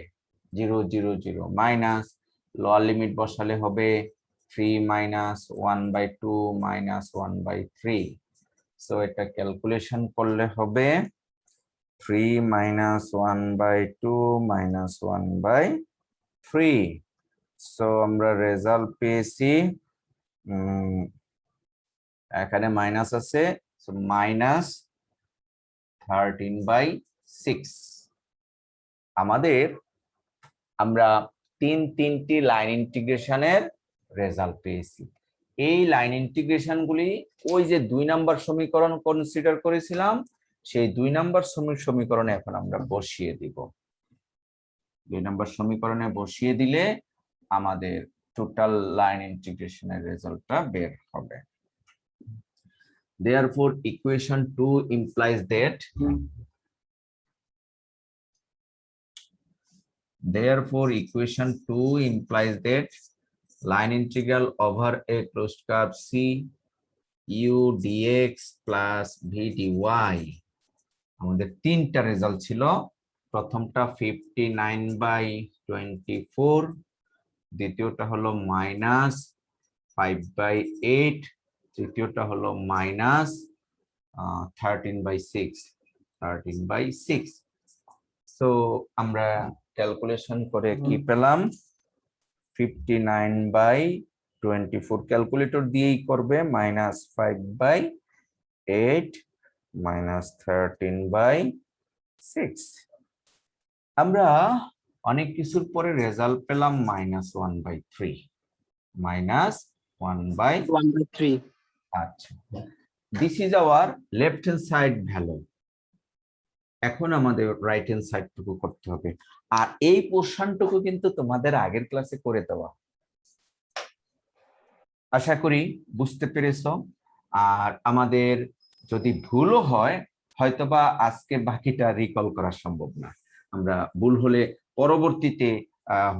0 0 0, মাইনাস লোয়ার লিমিট বসালে হবে 3 minus 1/2 minus 1/3। সো এটা ক্যালকুলেশন করলে হবে 3 minus 1/2 minus 1/3। সো আমরা রেজাল্ট পেয়েছি, এখানে মাইনাস আছে, সো মাইনাস 13/6। আমরা তিনটি লাইন ইন্টিগ্রেশনের রেজাল্ট পেয়েছি। এই লাইন ইন্টিগ্রেশন গুলি ওই যে 2 নাম্বার সমীকরণ কনসিডার করেছিলাম, সেই 2 নাম্বার সমীকরণে এখন আমরা বসিয়ে দিব। 2 নাম্বার সমীকরণে বসিয়ে দিলে আমাদের টোটাল লাইন ইন্টিগ্রেশনের রেজাল্টটা বের হবে। Therefore equation 2 implies that Therefore, equation 2 implies that line integral over a closed curve C u dx plus v dy আমাদের তিনটা রেজাল্ট ছিল। প্রথমটা 59/24, দ্বিতীয়টা হলো -5/8, তৃতীয়টা হলো -13/6। সো আমরা ক্যালকুলেশন করে কি পেলাম? 59/24 ক্যালকুলেটর দিয়েই করবে, -5/8 -13/6। আমরা অনেক কিছুর পরে রেজাল্ট পেলাম -1/3।1/3 আচ্ছা, this is hour left hand side value. এখন আমাদের রাইট হ্যান্ড সাইডটুকু করতে হবে, আর এই পোর্শনটুকু কিন্তু তোমাদের আগের ক্লাসে করে দেওয়া, আশা করি বুঝতে পেরেছো। আর আমাদের যদি ভুলও হয়, হয়তোবা আজকে বাকিটা রিকল করা সম্ভব না, আমরা ভুল হলে পরবর্তীতে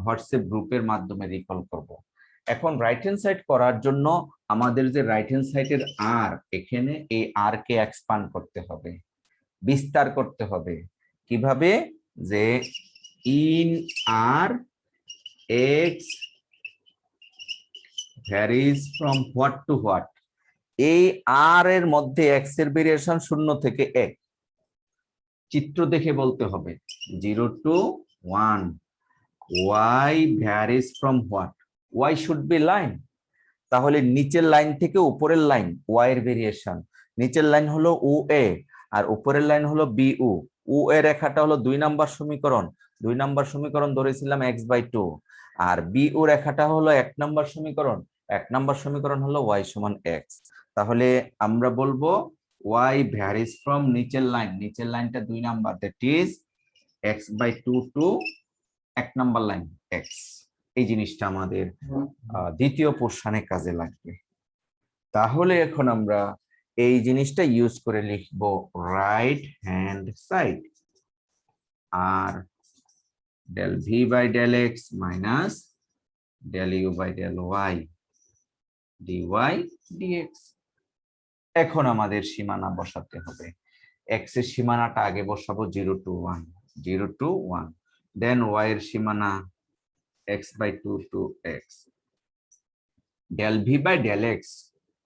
হোয়াটসঅ্যাপ গ্রুপের মাধ্যমে রিকল করব। এখন রাইট হ্যান্ড সাইড করার জন্য আমাদের যে রাইট হ্যান্ড সাইডের আর, এখানে এই আর কে এক্সপান্ড করতে হবে, বিস্তার করতে হবে। কিভাবে? যে in R x varies from what to what, এই আর এর মধ্যে এক্স এর ভেরিয়েশন 0 থেকে 1, চিত্র দেখে বলতে হবে 0 to 1, y varies from what, y should be line. তাহলে নিচের লাইন থেকে উপরের লাইন y এর ভেরিয়েশন, নিচের লাইন হলো ও এ আর উপরের লাইন হলো বি ও। ও এর রেখাটা হলো 2 নাম্বার সমীকরণ, 2 নাম্বার সমীকরণ ধরেছিলাম x/2, আর বি ও রেখাটা হলো 1 নাম্বার সমীকরণ, 1 নাম্বার সমীকরণ হলো y সমান x। তাহলে আমরা বলবো y ভ্যারিজ ফ্রম নিচের লাইন, নিচের লাইনটা 2 number, that is x/2 to 1 number line x। এই জিনিসটা আমাদের দ্বিতীয় পোর্শনে কাজে লাগবে। তাহলে এখন আমরা এই জিনিসটা ইউজ করে লিখবো রাইট হ্যান্ড সাইড, আর del v by del x minus del u by del y dy dx। এখন আমাদের সীমানা বসাতে হবে। x এর সীমানাটা আগে বসাবো 0 to 1, 0 to 1, দেন y এর সীমানা x/2 to x। del v by del x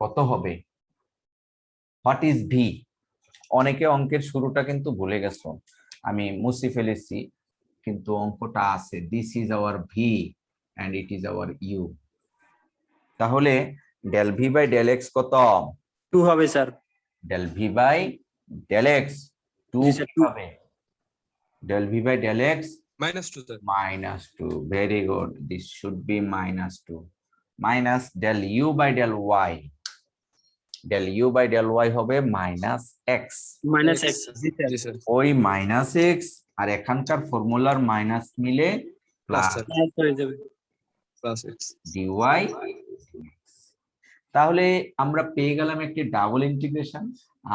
কত হবে? What is V? অনেকে অঙ্কের শুরুটা কিন্তু ভুলে গেছো, আমি মুছে ফেলেছি, কিন্তু অঙ্কটা আছে। This is our v and it is our u. তাহলে del v by del x কত? 2 হবে sir. del v by del x 2 জি স্যার, 2 হবে। del v by del x -2 sir. -2, very good, this should be -2, minus del u by del y, del u by del y হবে -x, -x। জি sir, জি sir. ওই -x আর এখানকার ফর্মুলার minus মিলে plus sir. Plus হয়ে যাবে। +x dy। তাহলে আমরা পেয়ে গেলাম একটি ডাবল ইন্টিগ্রেশন,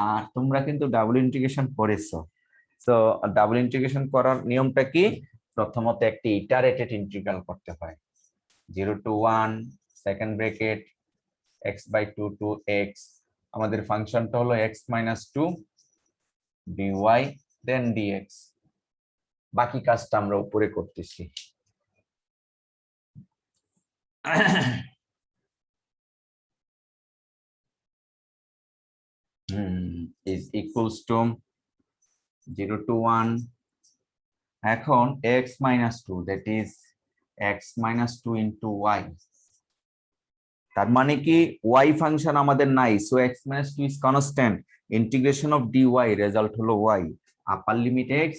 আর তোমরা কিন্তু ডাবল ইন্টিগ্রেশন করেছো। তো ডাবল ইন্টিগ্রেশন করার নিয়মটা কি? প্রথমত একটি ইটারেটেড ইন্টিগ্রাল করতে হয়, 0 to 1 second bracket x/2 to x, আমাদের ফাংশনটা হলো x-2 dy দেন dx। বাকি কাজটা আমরা উপরে করতেছি। is equals to 0 to 1, এখন x-2, that is x-2 into y, তার মানে কি y ফাংশন আমাদের নাই, so x-2 is constant, integration of dy result হলো y, আপার limit x,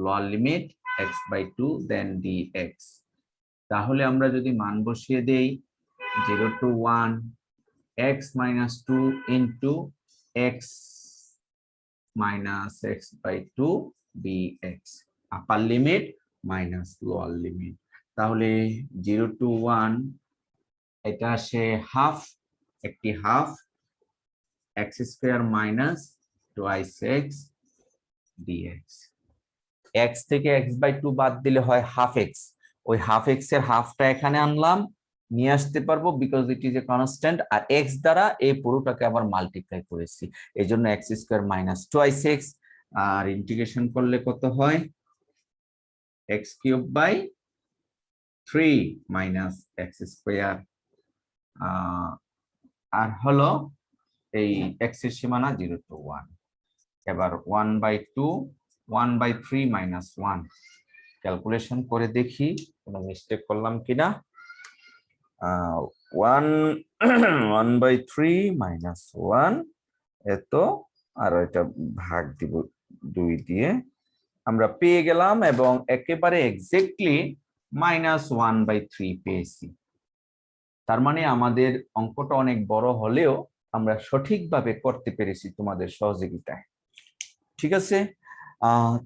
lower limit x/2 দেন dx। তাহলে আমরা যদি মান বসিয়ে দেই 0 to 1 x-2 into x minus x/2 dx, upper limit minus lower limit. তাহলে 0 to 1 এটা আসে হাফ, একটি half, x square minus twice x dx। X থেকে x/2 বাদ দিলে হয় হাফ এক্স, ওই হাফ এক্স এর হাফটা এখানে আনলাম, নিয়ে আসতে পারবো because it is a constant, আর এক্স দ্বারা এই পুরোটাকে আবার মাল্টিপ্লাই করেছি, এই জন্য x square minus twice x, আর ইন্টিগ্রেশন করলে কত হয় x cube by 3 minus x square, আর হলো এই এক্স এর সীমানা 0 to 1, এবার 1/2 1/3 মাইনাস 1, ক্যালকুলেশন করে দেখি কোনো মিস্টেক করলাম কিনা। 1/3 মাইনাস 1 এত, আর এটা ভাগ দিব 2 দিয়ে, আমরা পেয়ে গেলাম এবং একেবারে এক্স্যাক্টলি -1/3 পেয়েছি। তার মানে আমাদের অঙ্কটা অনেক বড় হলেও আমরা সঠিকভাবে করতে পেরেছি তোমাদের সহযোগিতায়। ঠিক আছে,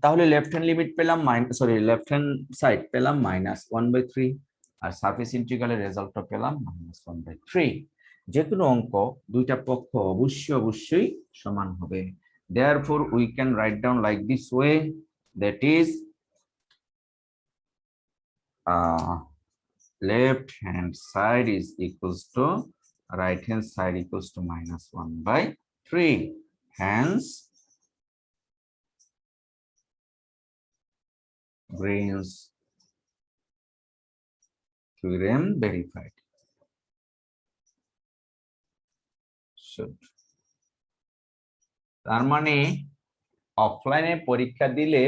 তাহলে লেফট হ্যান্ড লিমিট পেলাম লেফট হ্যান্ড সাইড পেলাম -1/3, আর সারফেস ইন্টিগ্রালের রেজাল্টটা পেলাম -1/3। যে কোনো অঙ্ক দুইটা পক্ষ অবশ্যই সমান হবে। Therefore we can write down like this way, that is left hand side is equals to right hand side equals to -1/3, hence Green's theorem verified. Should. তার মানে অফলাইনে পরীক্ষা দিলে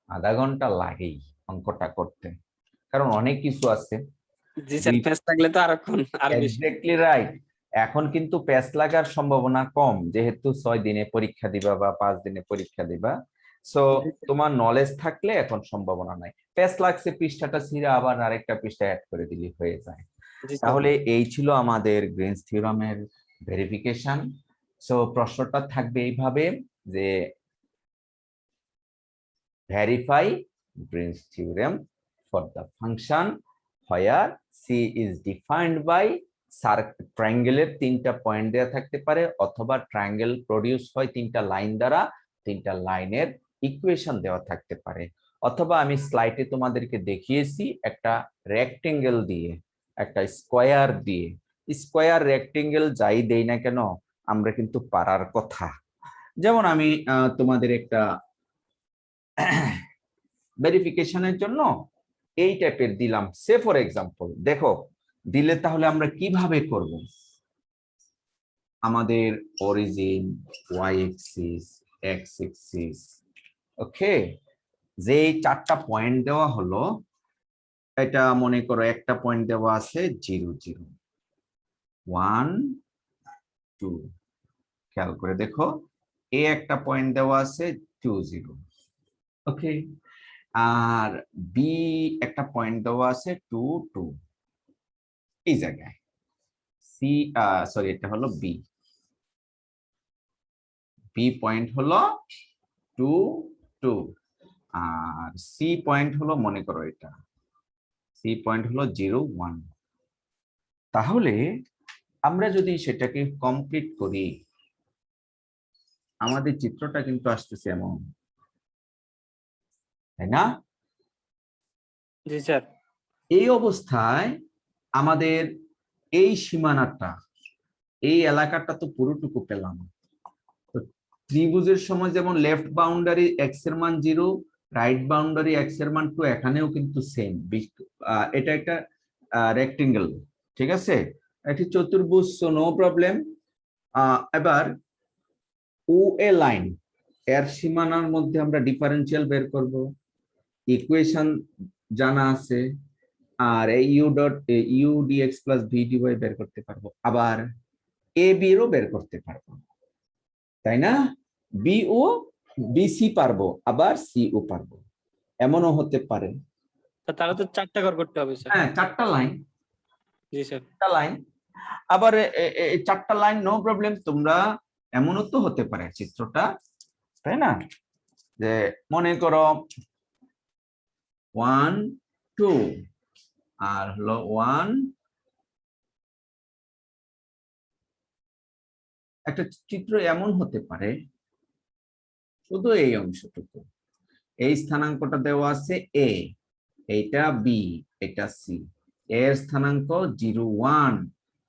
আধা ঘন্টা লাগেই অঙ্কটা করতে, কারণ অনেক কিছু আছে। জি স্যার, পেজ থাকলে তো আরক্ষণ আর বেশি। Exactly right. এখন কিন্তু প্যাচ লাগার সম্ভাবনা কম, যেহেতু 6 দিনে পরীক্ষা দিবা বা 5 দিনে পরীক্ষা দিবা, সো তোমার নলেজ থাকলে এখন সম্ভাবনা নাই। প্যাচ লাগছে পৃষ্ঠাটা ছিঁড়ে আবার আরেকটা পৃষ্ঠা অ্যাড করে দিলে হয়ে যায়। জি স্যার। তাহলে এই ছিল আমাদের গ্রিনস থিওরামের ভেরিফিকেশন। সো প্রশ্নটা থাকবে এইভাবে যে verify Green's theorem for the function where C is defined by ট্রায়াঙ্গেলের 3টা পয়েন্ট দেওয়া থাকতে পারে, অথবা ট্রায়াঙ্গেল প্রডিউস হয় 3টা লাইন দ্বারা, 3টা লাইনের ইকুয়েশন দেওয়া থাকতে পারে, অথবা আমি স্লাইডে তোমাদেরকে দেখিয়েছি একটা রেক্টেঙ্গেল দিয়ে, একটা স্কোয়ার দিয়ে। স্কোয়ার রেক্টেঙ্গেল যাই দেই না কেন আমরা কিন্তু পারার কথা। যেমন আমি তোমাদের একটা ভেরিফিকেশনের জন্য এই টাইপের দিলাম, সে ফর এক্সাম্পল দেখো দিলে তাহলে আমরা কিভাবে করব। আমাদের origin, y axis, x axis, okay, যে 4টা পয়েন্ট দেওয়া হলো, এটা মনে করো একটা পয়েন্ট দেওয়া আছে 0 0 1 2, খেয়াল করে দেখো এ একটা পয়েন্ট দেওয়া আছে 2 0, ওকে, আর বি একটা পয়েন্ট দেওয়া আছে 2 2, এই জায়গায় সি সরি এটা হলো বি, বি পয়েন্ট হলো 2 2, আর সি পয়েন্ট হলো মনে করো এটা, সি পয়েন্ট হলো 0 1। তাহলে আমরা যদি সেটাকে কমপ্লিট করি আমাদের চিত্রটা কিন্তু আসতেছে এমন, তাই না? জি স্যার। এই অবস্থায় আমাদের এই সীমানাটা, এই এলাকাটা তো পুরোটুকু পেলাম। তো ত্রিভুজের সময় যেমন লেফট বাউন্ডারি এক্স এর মান 0, রাইট বাউন্ডারি এক্স এর মান 2, এখানেও কিন্তু সেম। এটা একটা রেক্টেঙ্গেল, ঠিক আছে, একটি চতুর্ভুজ, নো প্রবলেম। এবার ও এ লাইন এর সীমানার মধ্যে আমরা ডিফারেন্সিয়াল বের করব, ইকুয়েশন জানা আছে, আর এই u dx plus v dy বের করতে পারবো, আবার এ বি এরও বের করতে পারবো, তাই না? বি ও বিসি পারবো, আবার সি ও পারবো, এমনও হতে পারে। তাহলে তো 4টা ঘর করতে হবে স্যার। হ্যাঁ 4টা লাইন, জি স্যার। 4টা লাইন, আবার 4টা লাইন নো প্রবলেম। তোমরা এমনও তো হতে পারে চিত্রটা, তাই না, যে মনে করো 1 2 আর হলো 1, একটা চিত্র এমন হতে পারে শুধু এই অংশটুকু, এই স্থানাঙ্কটা দেওয়া আছে এ, এইটা বি, এটা সি। এর স্থানাঙ্ক 0 1,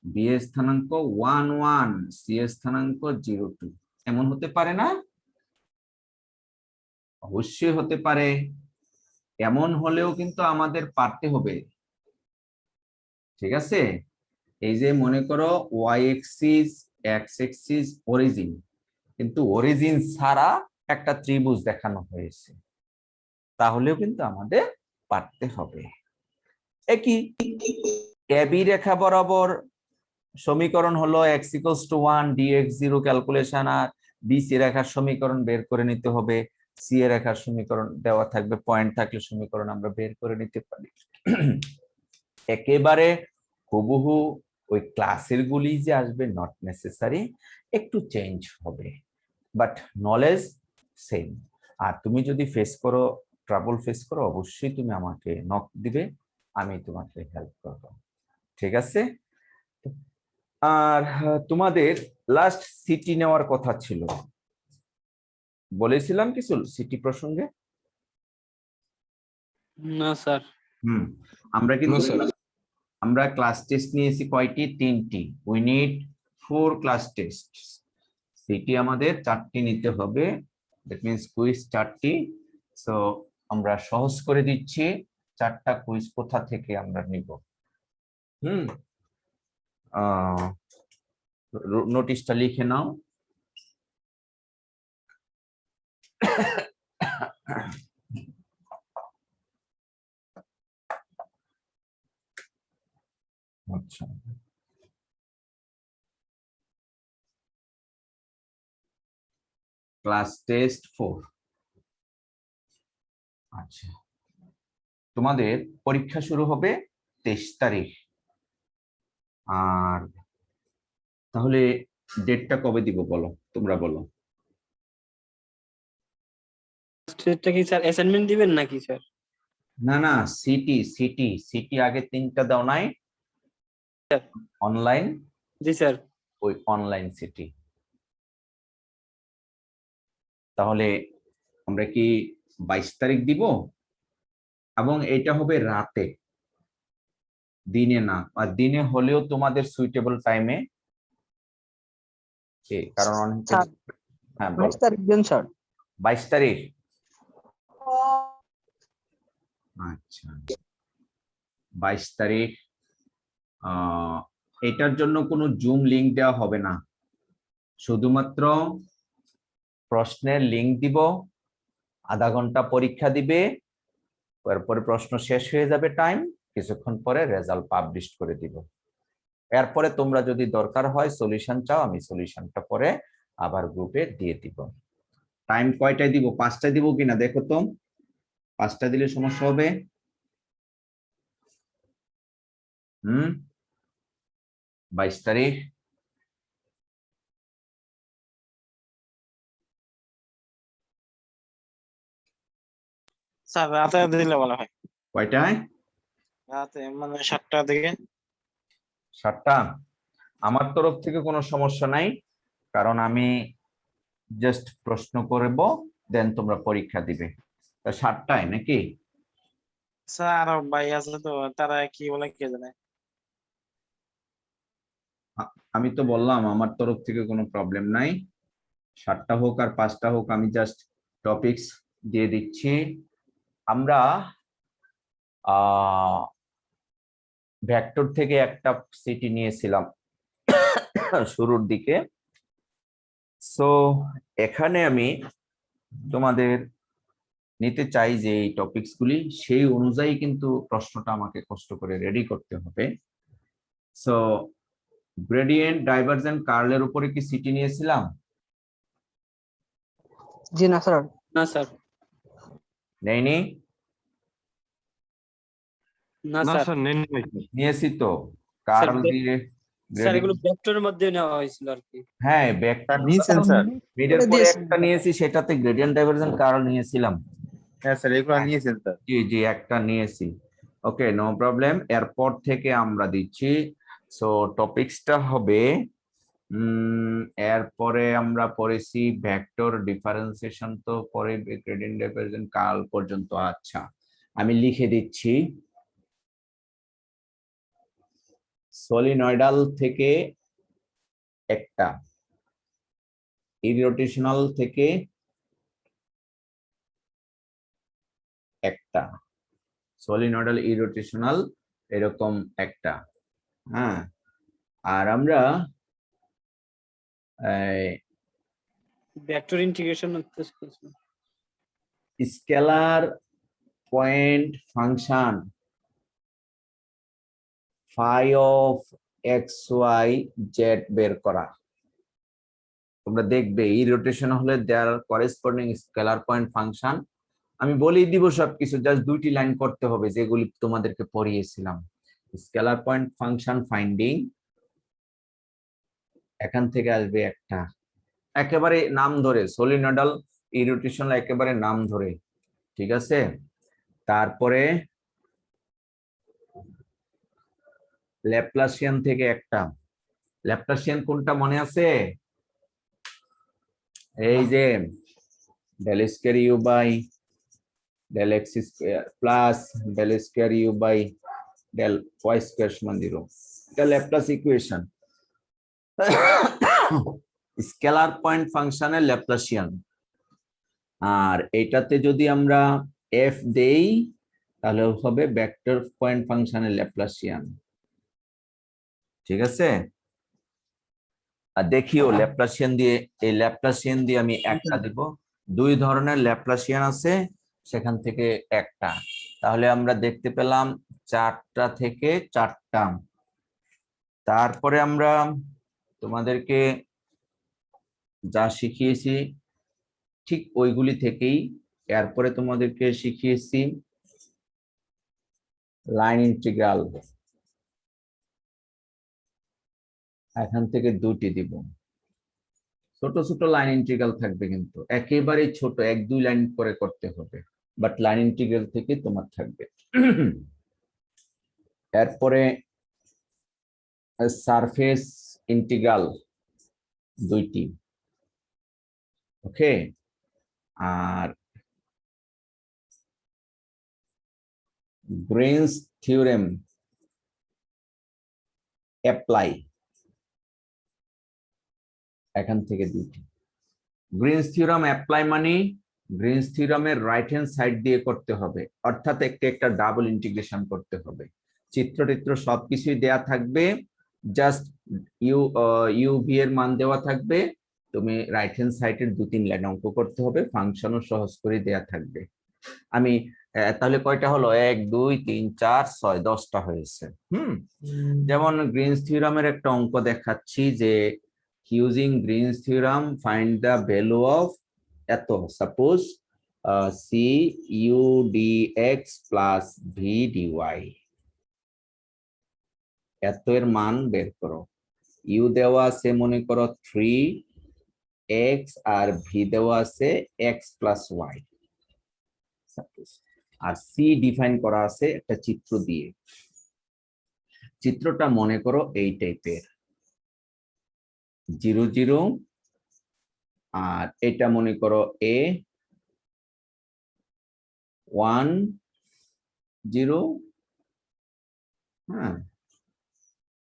বি এর স্থানাঙ্ক 1 1, সি এর স্থানাঙ্ক 0 2। এমন হতে পারে না? অবশ্যই হতে পারে। এমন হলেও কিন্তু আমাদের পারতে হবে, ঠিক আছে? এই যে মনে করো y axis, x axis, origin, কিন্তু অরিজিন ছাড়া একটা ত্রিভুজ দেখানো হয়েছে, তাহলেও কিন্তু আমাদের পারতে হবে। একই এবি রেখা বরাবর সমীকরণ হলো x = 1, dx 0 ক্যালকুলেশন, আর বিসি রেখার সমীকরণ বের করে নিতে হবে। সি এর রেখার সমীকরণ দেওয়া থাকবে, পয়েন্ট থাকলে সমীকরণ আমরা বের করে নিতে পারি। একেবারে হুবহু ওই ক্লাসের গুলি যে আসবে নট নেসেসারি, একটু চেঞ্জ হবে, বাট নলেজ সেম। আর তুমি যদি ফেস করো, ট্রাবল ফেস করো, অবশ্যই তুমি আমাকে নক দিবে, আমি তোমাকে হেল্প করব, ঠিক আছে? আর তোমাদের লাস্ট সিটি নেওয়ার কথা ছিল, বলেছিলাম কিছু সিটি প্রসঙ্গে? না স্যার। আমরা কিন্তু No, sir. আমরা ক্লাস টেস্ট নিয়েছি কয়টি? 3টি। We need 4 class test. City আমাদের 4টি নিতে হবে, দ্যাট মিন্স কুইজ 4টি। সো আমরা সহজ করে দিচ্ছি, 4টা কুইজ কোথা থেকে আমরা নিব। নোটিশটা লিখে নাও। আচ্ছা, ক্লাস টেস্ট 4। আচ্ছা, তোমাদের পরীক্ষা শুরু হবে 23 তারিখ। আর তাহলে ডেটটা কবে দিব বলো, তোমরা বলো। এটা কি স্যার অ্যাসাইনমেন্ট দিবেন নাকি স্যার? না না, সিটি সিটি সিটি আগে 3টা দাও নাই অনলাইন? জি স্যার। ওই অনলাইন সিটি। তাহলে আমরা কি 22 তারিখ দিব? এবং এটা হবে রাতে, দিনে না। আর দিনে হলেও তোমাদের সুইটেবল টাইমে, কারণ অনেকে, হ্যাঁ বলো। 22 তারিখ দিন স্যার। 22 তারিখ, আচ্ছা 22 তারিখ। এটার জন্য কোনো জুম লিংক দেওয়া হবে না, শুধুমাত্র প্রশ্নের লিংক দিব, আধা ঘন্টা পরীক্ষা দিবে, তারপরে প্রশ্ন শেষ হয়ে যাবে টাইম, কিছুক্ষণ পরে রেজাল্ট পাবলিশ করে দিব। এরপরে তোমরা যদি দরকার হয় সলিউশন চাও, আমি সলিউশনটা পরে আবার গ্রুপে দিয়ে দিব। টাইম কয়টায় দিব? 5টায় দিব কিনা দেখো তো, 5টায় দিলে সমস্যা হবে? 22 তারিখ স্যার রাতে দিলে ভালো হয়। কয়টায়? রাতে মানে 7টা থেকে। 7টা? আমার তরফ থেকে কোনো সমস্যা নাই, কারণ আমি জাস্ট প্রশ্ন করব, দেন তোমরা পরীক্ষা দিবে। তা 7টায় নাকি? স্যার আরো ভাই আছে তো, তারা কি বলে কে জানে। আমি তো বললাম আমার তরফ থেকে কোনো প্রবলেম নাই, 7টা হোক আর 5টা হোক, আমি জাস্ট টপিকস দিয়ে দিচ্ছি। আমরা ভেক্টর থেকে একটা সিটি নিয়েছিলাম শুরুর দিকে। সো এখানে আমি তোমাদের নিতে চাই যে এই টপিকস গুলি, সেই অনুযায়ী কিন্তু প্রশ্নটা আমাকে কষ্ট করে রেডি করতে হবে। সো গ্রেডিয়েন্ট, ডাইভারজেন্ট, কার্লের উপরে কি সিটি নিয়েছিলাম? জি না স্যার। না স্যার। নেইনি? না না স্যার। স্যার, নেন নাই। নিয়েছি তো, কার্ল দিয়ে স্যার এগুলো ভেক্টরের মধ্যে নেওয়া হয়েছিল আর কি। হ্যাঁ ব্যাকটা নিয়েছেন স্যার। মিডের পরে একটা নিয়েছি, সেটাতে গ্রেডিয়েন্ট, ডাইভারজেন্ট, কার্ল নিয়েছিলাম। হ্যাঁ স্যার, এগুলো নিয়েছেন স্যার। জি জি, একটা নিয়েছি। ওকে, নো প্রবলেম। এরপর থেকে আমরা দিচ্ছি। সো টপিকসটা হবে এরপরে আমরা পড়েছি ভেক্টর ডিফারেন্সিয়েশন, তো পরে গ্রেডিয়েন্ট ডাইভারজেন্স কাল পর্যন্ত। আচ্ছা, আমি লিখে দিচ্ছি। সলিনয়েডাল থেকে একটা, ইরোটেশনাল থেকে একটা, সলিনয়েডাল ইরোটেশনাল এরকম একটা। হ্যাঁ, আর আমরা vector integration scalar point function phi of x y z বের করা। তোমরা দেখবে এই রোটেশন হলে there corresponding scalar point function. আমি বলেই দিব সবকিছু, জাস্ট দুইটি লাইন করতে হবে যেগুলি তোমাদেরকে পড়িয়েছিলাম। স্কেলার পয়েন্ট ফাংশন ফাইন্ডিং, এখান থেকে আসবে একটা, একেবারে নাম ধরে সলিনয়েডাল ইরোটেশনাল, একেবারে নাম ধরে, ঠিক আছে। তারপরে ল্যাপ্লাসিয়ান থেকে একটা, ল্যাপ্লাসিয়ান কোনটা মনে আছে? এই যে del square u by del x square plus del square u by del y square সমান 0, এটা ল্যাপ্লাস ইকুয়েশন। স্কেলার পয়েন্ট ফাংশনের ল্যাপ্লাসিয়ান। আর এটাতে যদি আমরা এফ দেই তাহলে হবে ভেক্টর পয়েন্ট ফাংশনের ল্যাপ্লাসিয়ান, ঠিক আছে। আর দেখিও ল্যাপ্লাসিয়ান দিয়ে, এই ল্যাপ্লাসিয়ান দিয়ে আমি একটা দিব। দুই ধরনের ল্যাপ্লাসিয়ান আছে, সেখান থেকে একটা, তাহলে আমরা দেখতে পেলাম 4টা থেকে 4টা। তারপরে আমরা তোমাদেরকে যা শিখিয়েছি ঠিক ওইগুলি থেকেই, এরপরে তোমাদেরকে শিখিয়েছি লাইন ইন্টিগ্রাল, এখান থেকে দুটি দিব। ছোট ছোট লাইন ইন্টিগ্রাল থাকবে, কিন্তু একেবারে ছোট 1-2 লাইন করে করতে হবে, বাট লাইন ইন্টিগ্রাল থেকে তোমার থাকবে। এরপরে সারফেস ইন্টিগ্রাল দুইটি, ওকে। আর গ্রিনস থিওরেম অ্যাপ্লাই, এখান থেকে দুইটি। গ্রিনস থিওরাম অ্যাপ্লাই মানে গ্রিনস থিওরামের রাইট হ্যান্ড সাইড দিয়ে করতে হবে, অর্থাৎ একটা ডাবল ইন্টিগ্রেশন করতে হবে। চিত্র সবকিছুই দেয়া থাকবে, জাস্ট ইউ ভি এর মান দেওয়া থাকবে, তুমি রাইট হ্যান্ড সাইডের 2-3 লাইন অঙ্ক করতে হবে, ফাংশনও সহজ করে দেয়া থাকবে। আমি তাহলে কয়টা হলো? 1 2 3 4 6 10টা হয়েছে। যেমন গ্রিনস থিওরামের একটা অঙ্ক দেখাচ্ছি যে using Green's theorem find the value of এত, suppose c u dx plus v dy, এত এর মান বের করো। u দেওয়া আছে মনে করো 3x আর v দেওয়া আছে x plus y, আর c ডিফাইন করা আছে একটা চিত্র দিয়ে। চিত্রটা মনে করো এই টাইপের 0 0, আর এটা মনে করো a 1 0, হ্যাঁ,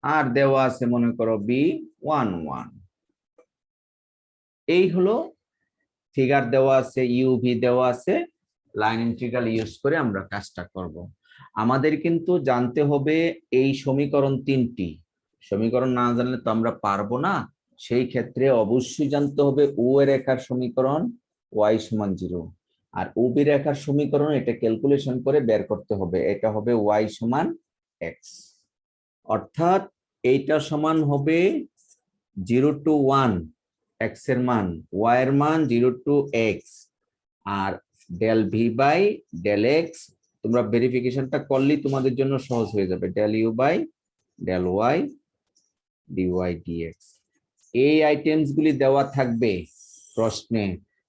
আর দেওয়া আছে মনে করো b 1 1। এই হলো ফিগার দেওয়া আছে, ইউভি দেওয়া আছে, লাইন ইন্টিগ্রাল ইউজ করে আমরা কাজটা করব। আমাদের কিন্তু জানতে হবে এই সমীকরণ 3টি, সমীকরণ না জানলে তো আমরা পারবো না। সেই ক্ষেত্রে অবশ্যই জানতে হবে ও এর রেখার সমীকরণ y সমান 0, আর ও বি রেখার সমীকরণ এটা ক্যালকুলেশন করে বের করতে হবে, এটা হবে y সমান x, অর্থাৎ এইটা সমান হবে 0 to 1 x এর মান, y এর মান 0 to x, আর del v by del x, তোমরা ভেরিফিকেশনটা করলেই তোমাদের জন্য সহজ হয়ে যাবে, del u by del y dy dx. এই আইটেমস গুলি দেওয়া থাকবে প্রশ্নে,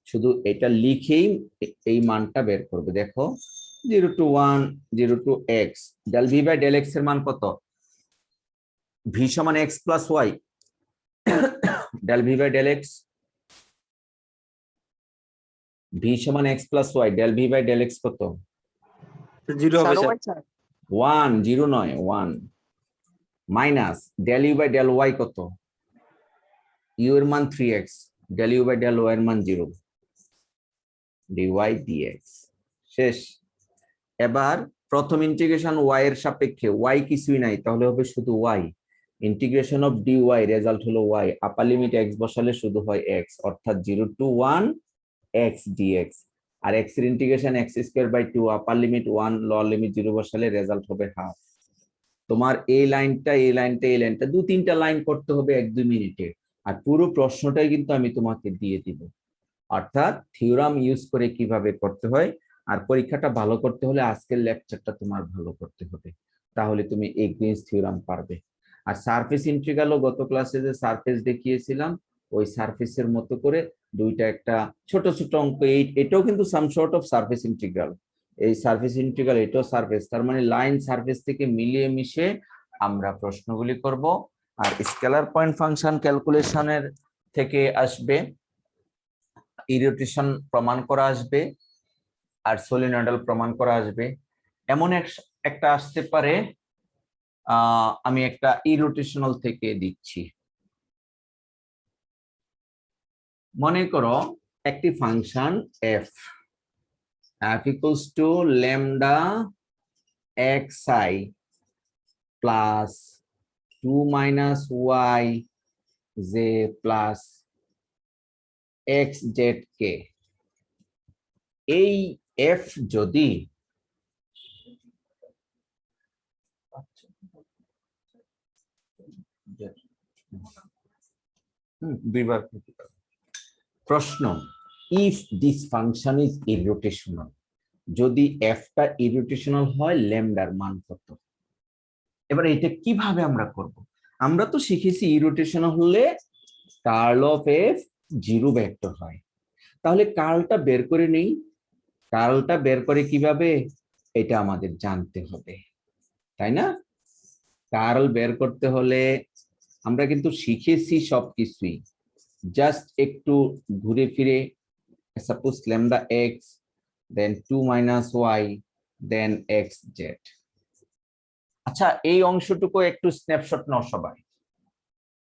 শুধু এটা লিখেই এই মানটা বের করবে। দেখো 0 to 1 0 to x, del v by del x এর মান কত? ভি সমান x plus y, del v by del x, v সমান x plus y, del v by del x কত? 0 হবে স্যার স্যার। 1, 0 নয় 1, minus del u by del y কত? u এর মান 3x, del u by del y এর মান 0, dy dx শেষ। এবার প্রথম ইন্টিগ্রেশন y এর সাপেক্ষে, y কিছুই নাই তাহলে হবে শুধু y, integration of dy result হলো y, আপার লিমিট x বসালে শুধু হয় x, অর্থাৎ 0 to 1 x dx, আর x এর integration x square by 2, upper limit 1 lower limit 0 বসালে রেজাল্ট হবে হাফ। তোমার এই লাইনটা এই লাইনটা এই লাইনটা 2-3টা লাইন করতে হবে 1-2 মিনিটে, আর পুরো প্রশ্নটাই কিন্তু আমি তোমাকে দিয়ে দিব, অর্থাৎ থিওরাম ইউজ করে কিভাবে করতে হয়। আর পরীক্ষাটা ভালো করতে হলে আজকের লেকচারটা তোমার ভালো করতে হবে, তাহলে তুমি এই গ্রিনস থিওরাম পারবে। আর সারফেস ইন্টিগ্রালও গত ক্লাসে যে সারফেস দেখিয়েছিলাম, ওই সারফেসের মতো করে দুইটা একটা ছোট ছোট অঙ্ক, এটাও কিন্তু সাম শর্ট অফ সারফেস ইন্টিগ্রাল, এই সারফেস ইন্টিগ্রাল এটাও সারফেস, তার মানে লাইন সারফেস থেকে মিলিয়ে মিশে আমরা প্রশ্নগুলি করব। আর স্কেলার পয়েন্ট ফাংশন ক্যালকুলেশনের থেকে আসবে, ইরোটেশন প্রমাণ করা আসবে, আর সলিনয়েডাল প্রমাণ করা আসবে। এমন একটা আসতে পারে, আমি একটা ইরোটেশনাল থেকে দিচ্ছি। মনে করো একটি function f equals to lambda xi plus 2 minus y j plus xzk, এই f যদি প্রশ্ন, ইফ দিস ফাংশন ইজ ইরোটেশনাল, যদি এফটা ইরোটেশনাল হয় ল্যামডার মান কত? এবার এটা কিভাবে আমরা করব? আমরা তো শিখেছি ইরোটেশনাল হলে curl of F zero vector হয়, তাহলে কার্লটা বের করে নেই। কার্লটা বের করে কিভাবে, এটা আমাদের জানতে হবে, তাই না? কার্ল বের করতে হলে আমরা কিন্তু শিখেছি সবকিছুই, জাস্ট একটু ঘুরে ফিরে, suppose lambda x then 2 minus Y দেন এক্স জেড। আচ্ছা, এই অংশটুকু একটু স্ন্যাপশট নাও, সবাই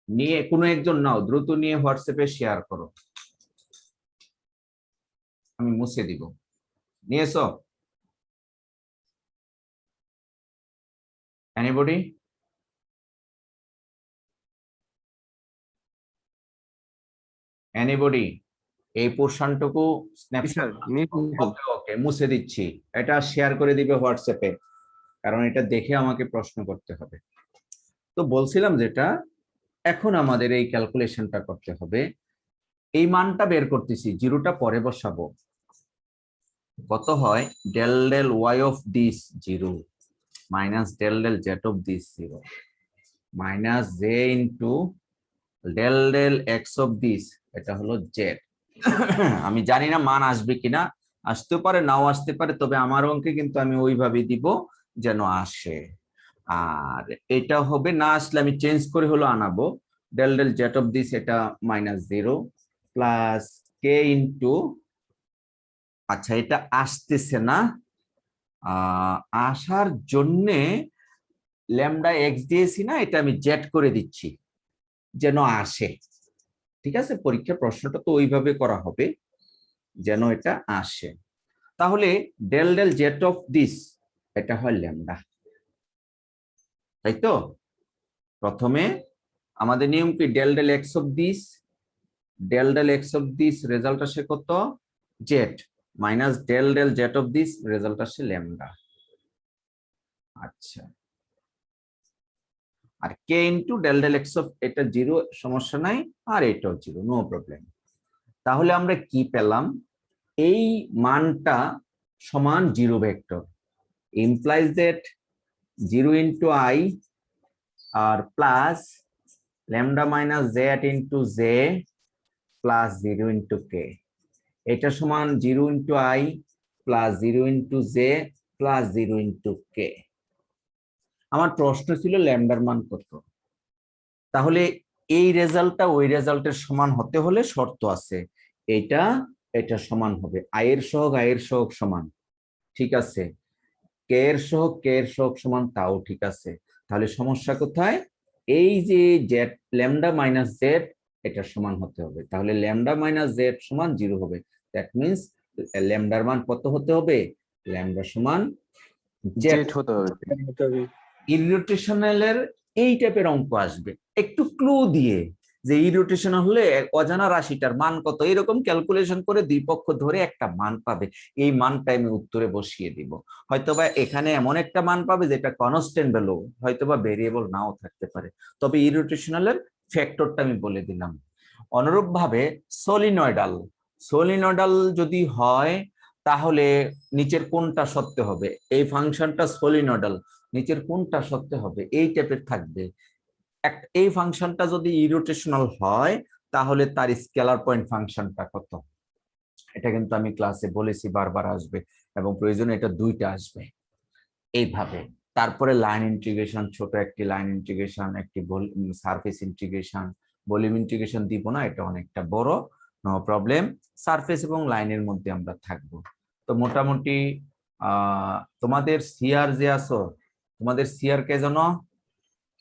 নিয়ে কোনো একজন নাও, দ্রুত নিয়ে হোয়াটসঅ্যাপে শেয়ার করো, আমি মুছে দিব। নিয়েছো? এনিবডি? এনিবডি এই পোরশনটুকু স্ন্যাপশট? ওকে ওকে, মুছে দিচ্ছি, এটা শেয়ার করে দিবে হোয়াটসঅ্যাপে, কারণ এটা দেখে আমাকে প্রশ্ন করতে হবে। তো বলছিলাম যেটা, এখন আমাদের এই ক্যালকুলেশনটা করতে হবে, এই মানটা বের করতেছি, জিরোটা পরে বসাবো, কত হয় del del y of this 0 minus del del z of this 0 minus j into del del x of this, এটা হলো জেড। আমি জানি না মান আসবে কিনা, আসতে পারে নাও আসতে পারে, তবে আমার অঙ্কে কিন্তু আমি ওইভাবে দিব যেন আসে। আর এটা হবে, না আসলে আমি চেঞ্জ করে হলো আনাবো, del del z of this এটা মাইনাস 0 প্লাস কে ইন্টু, আচ্ছা এটা আসতেছে না, আসার জন্যে ল্যামডা এক্স দিয়েছি না, এটা আমি জেড করে দিচ্ছি যেন আসে। ঠিক আছে, পরীক্ষা প্রশ্নটা তো ওইভাবে করা হবে যেন এটা আসে। তাহলে del del z of this এটা হয় ল্যামডা, তাই তো? প্রথমে আমাদের নিয়ম কি, del del x of this, del del x of this result আসে কত? Z, minus del del z of this result আসে ল্যামডা। আচ্ছা, আর কে into del del x of, এটা 0, সমস্যা নাই, আর এটাও 0, নো প্রবলেম। তাহলে আমরা কি পেলাম, এই মানটা সমান 0 vector, implies that 0 into i আর plus lambda minus z into j plus 0 into k, এটা সমান 0 into i plus 0 into j plus 0 into k. আমার প্রশ্ন ছিল ল্যামডার মান কত, তাহলে এই রেজাল্টটা ওই রেজাল্টের সমান হতে হলে শর্ত আছে, এটা সমান হবে, আয়ের সহগ সমান, ঠিক আছে, কে এর সহগ সমান, তাও ঠিক আছে। তাহলে সমস্যা কোথায়? এই যে জেড ল্যামডা মাইনাস জেড এটা সমান হতে হবে, তাহলে ল্যামডা মাইনাস জেড সমান 0 হবে। দ্যাট মিনস ল্যামডার মান কত হতে হবে? ল্যামডা সমান জেড জেড হতে হবে। ইররোটেশনালের এই টাইপের অঙ্ক আসবে একটু ক্লু দিয়ে, যে ইররোটেশনাল হলে অজানা রাশিটার মান কত, এরকম ক্যালকুলেশন করে দুই পক্ষ ধরে একটা মান পাবে, এই মানটা আমি উত্তরে বসিয়ে দিব। হয়তোবা এখানে এমন একটা মান পাবে যেটা কনস্ট্যান্ট ভ্যালু, হয়তোবা ভেরিয়েবল নাও থাকতে পারে, তবে ইররোটেশনালের ফ্যাক্টরটা আমি বলে দিলাম। অনুরূপ ভাবে সলিনয়েডাল যদি হয় তাহলে নিচের কোনটা সত্য হবে? এই ফাংশনটা সলিনয়েডাল, নিচের কোনটা সত্য হবে? এই টাইপের থাকবে। এই ফাংশনটা যদি ইরোটেশনাল হয় তাহলে তার স্কেলার পয়েন্ট ফাংশনটা কত? এটা কিন্তু আমি ক্লাসে বলেছি, বারবার আসবে এবং প্রয়োজনে এটা দুইটা আসবে এইভাবে। তারপরে লাইন ইন্টিগ্রেশন, ছোট একটি লাইন ইন্টিগ্রেশন, একটি সারফেস ইন্টিগ্রেশন, ভলিউম ইন্টিগ্রেশন দিব না, এটা অনেকটা বড়, নো প্রবলেম। সারফেস এবং লাইনের মধ্যে আমরা থাকবো। তো মোটামুটি তোমাদের সিআর যে আছো, তোমাদের সিআর কে জানো?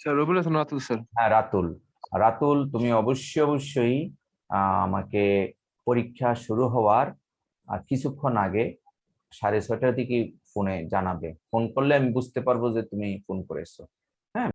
Sir Rabiul Hasan Ratul sir. হ্যাঁ, রাতুল তুমি অবশ্যই আমাকে পরীক্ষা শুরু হওয়ার কিছুক্ষণ আগে 6:30টার দিকে ফোনে জানাবে। ফোন করলে আমি বুঝতে পারবো যে তুমি ফোন করেছো।